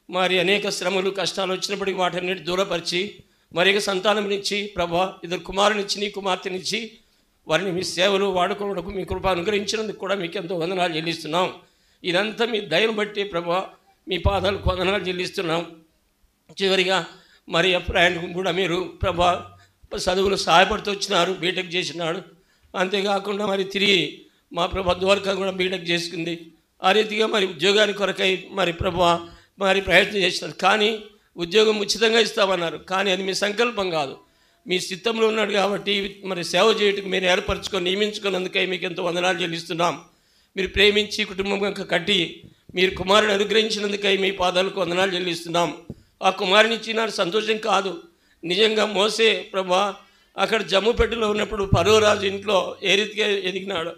మరి అనేక శ్రమలు, కష్టాలు వచ్చినప్పటికీ వాటన్నిటి దూరపరిచి మరిక సంతానంనిచ్చి ప్రభా ఇద్దరు కుమారునిచ్చి నీ కుమార్తెనిచ్చి వారిని మీ సేవలు వాడుకోవడానికి మీ కృప అనుగ్రహించినందుకు కూడా మీకు ఎంతో వందనాలు చెల్లిస్తున్నాం. ఇదంతా మీ దయను బట్టి ప్రభా మీ పాదాలకు వందనాలు చెల్లిస్తున్నాం. చివరిగా మరి ప్రయాణం కూడా మీరు ప్రభా చదువులు సహాయపడుతూ వచ్చినారు, బీటెక్ చేసినాడు. అంతేకాకుండా మరి తిరిగి మా ప్రభా ద్వారకా కూడా బీటెక్ చేసుకుంది. ఆ రీతిగా మరి ఉద్యోగానికి కొరకై మరి ప్రభా మరి ప్రయత్నం చేసినారు. కానీ ఉద్యోగం ఉచితంగా ఇస్తామన్నారు. కానీ అది మీ సంకల్పం కాదు, మీ చిత్తంలో ఉన్నాడు కాబట్టి మరి సేవ చేయటకు మీరు ఏర్పరచుకొని నియమించుకున్నందుకై మీకు ఎంతో వందనాలు చెల్లిస్తున్నాం. మీరు ప్రేమించి కుటుంబంగా కట్టి మీరు కుమారుని అనుగ్రహించినందుకై మీ పాదాలకు వందనాలు చెల్లిస్తున్నాం. ఆ కుమారుని ఇచ్చిన సంతోషం కాదు, నిజంగా మోసే ప్రభా అక్కడ జమ్ముపెట్టులో ఉన్నప్పుడు ఫరో రాజు ఇంట్లో ఏ రీతిగా ఎదిగినాడు,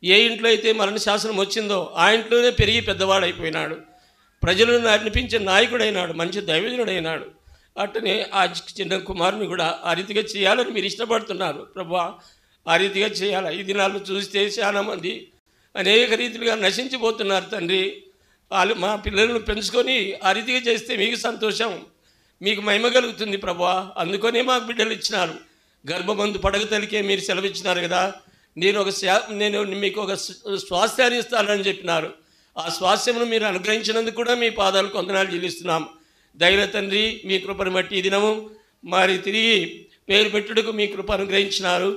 ఏ ఇంట్లో అయితే మరణ శాసనం వచ్చిందో ఆ ఇంట్లోనే పెరిగి పెద్దవాడైపోయినాడు, ప్రజలను నడిపించే నాయకుడైనాడు, మంచి దైవజనుడైనాడు. అట్టనే ఆ చిన్న కుమారుని కూడా ఆ రీతిగా చేయాలని మీరు ఇష్టపడుతున్నారు ప్రభా. ఆ రీతిగా చేయాలి. ఈ దినాల్లో చూస్తే చాలామంది అనేక రీతిలుగా నశించిపోతున్నారు తండ్రి. వాళ్ళు మా పిల్లలను పెంచుకొని ఆ రీతిగా చేస్తే మీకు సంతోషం, మీకు మహిమ కలుగుతుంది ప్రభా. అందుకనే మాకు బిడ్డలు ఇచ్చినారు. గర్భమందు పడగ తలికే మీరు సెలవిచ్చినారు కదా, నేను మీకు ఒక స్వాస్థ్యాన్ని ఇస్తానని చెప్పినారు. ఆ స్వాస్థ్యమును మీరు అనుగ్రహించినందుకు కూడా మీ పాదాలకు వందనాలు చెల్లిస్తున్నాం. దైవ తండ్రి, మీ కృపను బట్టి ఈ దినము మరి తిరిగి పేరు పెట్టుటకు మీ కృప అనుగ్రహించినారు.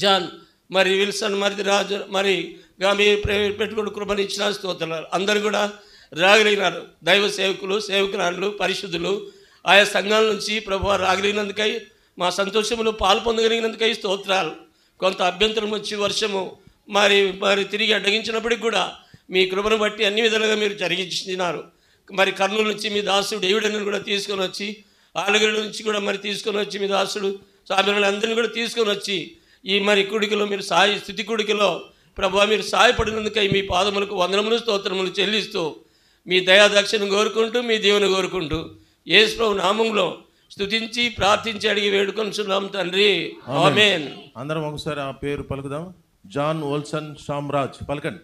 జాన్ మరి విల్సన్ మరి రాజు మరి మీరు పెట్టుకుని కృపను ఇచ్చిన స్తోత్రాలు. అందరూ కూడా రాగలిగినారు. దైవ సేవకులు, సేవకురాళ్ళు, పరిశుద్ధులు ఆయా సంఘాల నుంచి ప్రభు రాగలిగినందుకై మా సంతోషములు పాలు పొందగలిగినందుకై స్తోత్రాలు. కొంత అభ్యంతరం వచ్చి వర్షము మరి తిరిగి అడ్డగించినప్పటికి కూడా మీ కృపను బట్టి అన్ని విధాలుగా మీరు జరిగించినారు. మరి కర్నూలు నుంచి మీ దాసుడు డేవిడని కూడా తీసుకొని వచ్చి, ఆలగడ్డ నుంచి కూడా మరి తీసుకొని వచ్చి మీ దాసుడు సామెలను అందరినీ కూడా తీసుకొని వచ్చి ఈ మరి కూడికలో మీరు స్థితి కూడికలో ప్రభా మీరు సహాయపడినందుకై మీ పాదములకు వందనములు, స్తోత్రములు చెల్లిస్తూ మీ దయాదక్షను కోరుకుంటూ మీ దేవుని కోరుకుంటూ యేసు ప్రభు నామంలో స్తుతించి ప్రార్థించి అడిగి వేడుకొనుచున్నాం తండ్రి, ఆమేన్. అందరం ఒకసారి ఆ పేరు పలుకుదాం. జాన్ ఓల్సన్ షామ్రాజ్. పలకండి.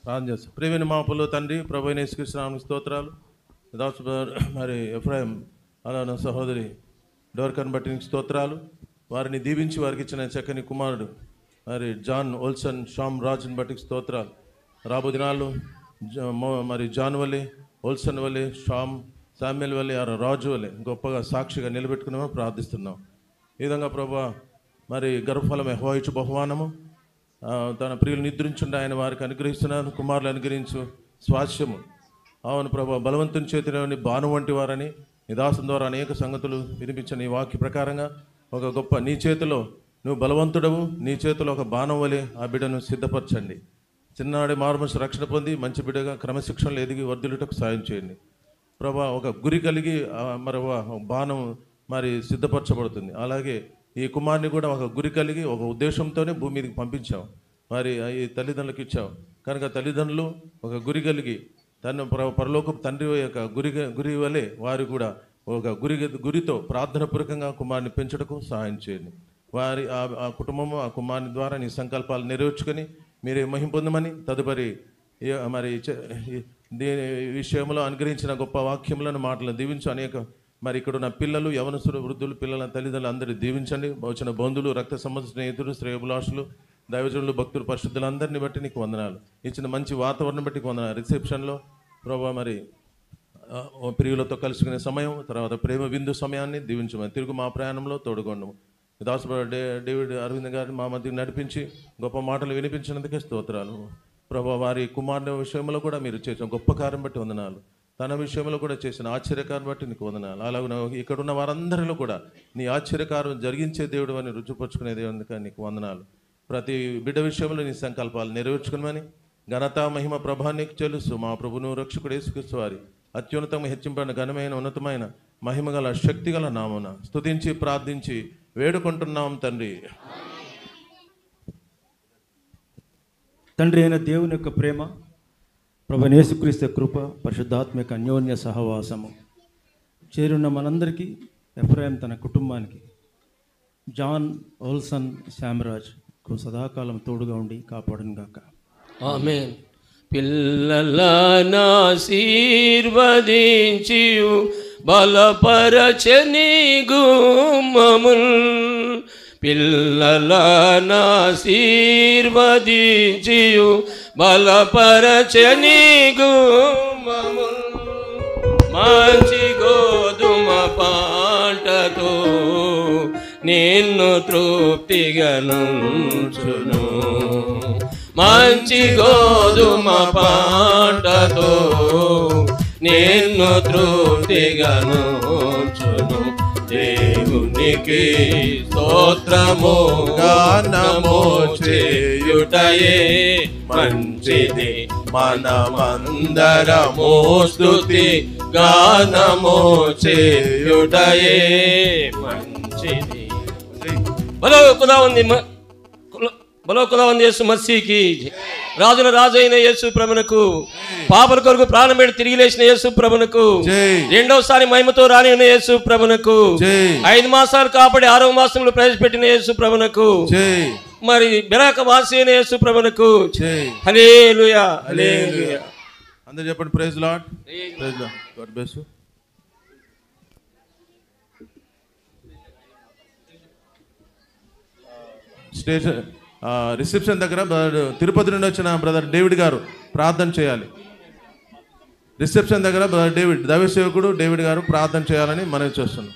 ప్రార్థన చేస్తాం. ప్రియమైన మా పుల్లో తండ్రి, ప్రభువైన యేసుక్రీస్తునామమునకు స్తోత్రాలు. దాసు మరి ఎఫ్రాయిం అలానా సహోదరి డోర్కన్ బట్టి నీకు స్తోత్రాలు. వారిని దీవించి వారికి ఇచ్చిన చక్కని కుమారుడు మరి జాన్ ఓల్సన్ షామ్రాజ్ని బట్టి స్తోత్రాలు. రాబో దినాల్లో మరి జాన్ వల్లే, ఓల్సన్ వల్లే, శామ్యుల్ వల్లే, రాజు వల్లే గొప్పగా సాక్షిగా నిలబెట్టుకున్నామని ప్రార్థిస్తున్నాం. ఈ విధంగా ప్రభా మరి గర్భఫలం యెహోవా బహుమానము తన ప్రియులు నిద్రించుండి ఆయన వారికి అనుగ్రహిస్తున్నాను. కుమారులు అనుగ్రహించు స్వాస్యము. అవును ప్రభా, బలవంతుని చేతిలోని బాణం వంటి వారని నీ దాసం ద్వారా అనేక సంగతులు వినిపించిన ఈ వాక్య ప్రకారంగా ఒక గొప్ప నీ చేతిలో నువ్వు బలవంతుడవు, నీ చేతిలో ఒక బాణం వలె ఆ బిడ్డను సిద్ధపరచండి. చిన్ననాడే మారుమనసు రక్షణ పొంది మంచి బిడ్డగా క్రమశిక్షణలో ఎదిగి వర్ధిల్లుటకు సాయం చేయండి ప్రభా. ఒక గురి కలిగి మరి బాణం మరి సిద్ధపరచబడుతుంది. అలాగే ఈ కుమారుని కూడా ఒక గురి కలిగి ఒక ఉద్దేశంతోనే భూమి మీదకి పంపించావు. మరి ఈ తల్లిదండ్రులకు ఇచ్చావు కనుక తల్లిదండ్రులు ఒక గురి కలిగి తను పరలోకపు తండ్రి యొక్క గురి వలె వారు కూడా ఒక గురితో ప్రార్థనాపూర్వకంగా కుమారుని పెంచుటకు సహాయం చేయండి. వారి ఆ కుటుంబము ఆ కుమారుని ద్వారా నీ సంకల్పాలు నెరవేర్చుకొని మీరే మహిమ పొందమని తదుపరి మరి దీని విషయంలో అనుగ్రహించిన గొప్ప వాక్యములను మాటలను దీవించు. అనేక మరి ఇక్కడ ఉన్న పిల్లలు, యవనస్తులు, వృద్ధులు, పిల్లల తల్లిదండ్రులు అందరినీ దీవించండి. వచ్చిన బంధువులు, రక్త సంబంధ స్నేహితులు, శ్రేయోభిలాషులు, దైవజనులు, భక్తులు, పరిశుద్ధులందరినీ బట్టి నీకు వందనాలు. ఇచ్చిన మంచి వాతావరణం బట్టి వందనాలు. రిసెప్షన్లో ప్రభా మరి ప్రియులతో కలుసుకునే సమయం, తర్వాత ప్రేమ విందు సమయాన్ని దీవించమని తిరుగు మా ప్రయాణంలో తోడుకొండము. దాసు డేవిడ్ అరవింద్ గారిని మా మధ్యకు నడిపించి గొప్ప మాటలు వినిపించినందుకే స్తోత్రాలు ప్రభా. వారి కుమారుని విషయంలో కూడా మీరు చేసిన గొప్ప కార్యం బట్టి వందనాలు. తన విషయంలో కూడా చేసిన ఆశ్చర్యకారం బట్టి నీకు వందనాలు. అలాగే ఇక్కడున్న వారందరిలో కూడా నీ ఆశ్చర్యకారం జరిగించే దేవుడు అని రుజుపరుచుకునే దేవుడు నీకు వందనాలు. ప్రతి బిడ్డ విషయంలో నీ సంకల్పాలు నెరవేర్చుకుని ఘనత మహిమ ప్రభానికి చెల్లుస్తూ మా ప్రభును రక్షకుడు యేసుక్రీస్తు వారి అత్యున్నతంగా హెచ్చింపడిన ఘనమైన ఉన్నతమైన మహిమగల శక్తిగల నామమున స్తుతించి ప్రార్థించి వేడుకుంటున్నాం తండ్రి. తండ్రి అయిన దేవుని యొక్క ప్రేమ, ప్రభువైన యేసుక్రీస్తు కృప, పరిశుద్ధాత్మ యొక్క అన్యోన్య సహవాసము చేరున్న మనందరికీ, ఎఫ్రాయిం తన కుటుంబానికి, జాన్ ఓల్సన్ శామ్రాజ్కు సదాకాలం తోడుగా ఉండి కాపాడును గాక. ఆమేన్. పిల్లలనాశీర్వదించియు బలపరచని గుమ్మముల్, పిల్లలనాశీర్వదించియు బలపరచని గుమ్మముల్, మంచి గోధుమ పంటతో నిన్ను తృప్తిగా నుంచును, మంచి గోధుమ పంటతో నిన్ను తృప్తిగా నుంచును. దేవునికి స్తోత్రము గానము చేయుటయే మంచిది, మనమందరము స్తుతి గానము చేయుటయే మంచిది. బలో ఖుదావంది యేసు మసీకి, రాజుల రాజు అయిన యేసు ప్రభునకు, పాపల కొరకు ప్రాణం పెట్టి తిరిగి లేచిన యేసు ప్రభునకు, రెండవసారి మహిమతో రాని ఉన్న యేసు ప్రభునకు, 5 మాసాలు కాపాడి 6వ మాసంలో ప్రవేశపెట్టిన యేసు ప్రభునకు, మరి బెరాక వాసి అయిన యేసు ప్రభునకు హల్లెలూయా, హల్లెలూయా. అందరూ చెప్పండి praise Lord, praise Lord. God bless you. Station reception దగ్గర తిరుపతి నుండి వచ్చిన బ్రదర్ డేవిడ్ గారు ప్రార్థన చేయాలి. రిసెప్షన్ దగ్గర బ్రదర్ డేవిడ్, దైవ సేవకుడు డేవిడ్ గారు ప్రార్థన చేయాలని మనవి చేస్తున్నాం.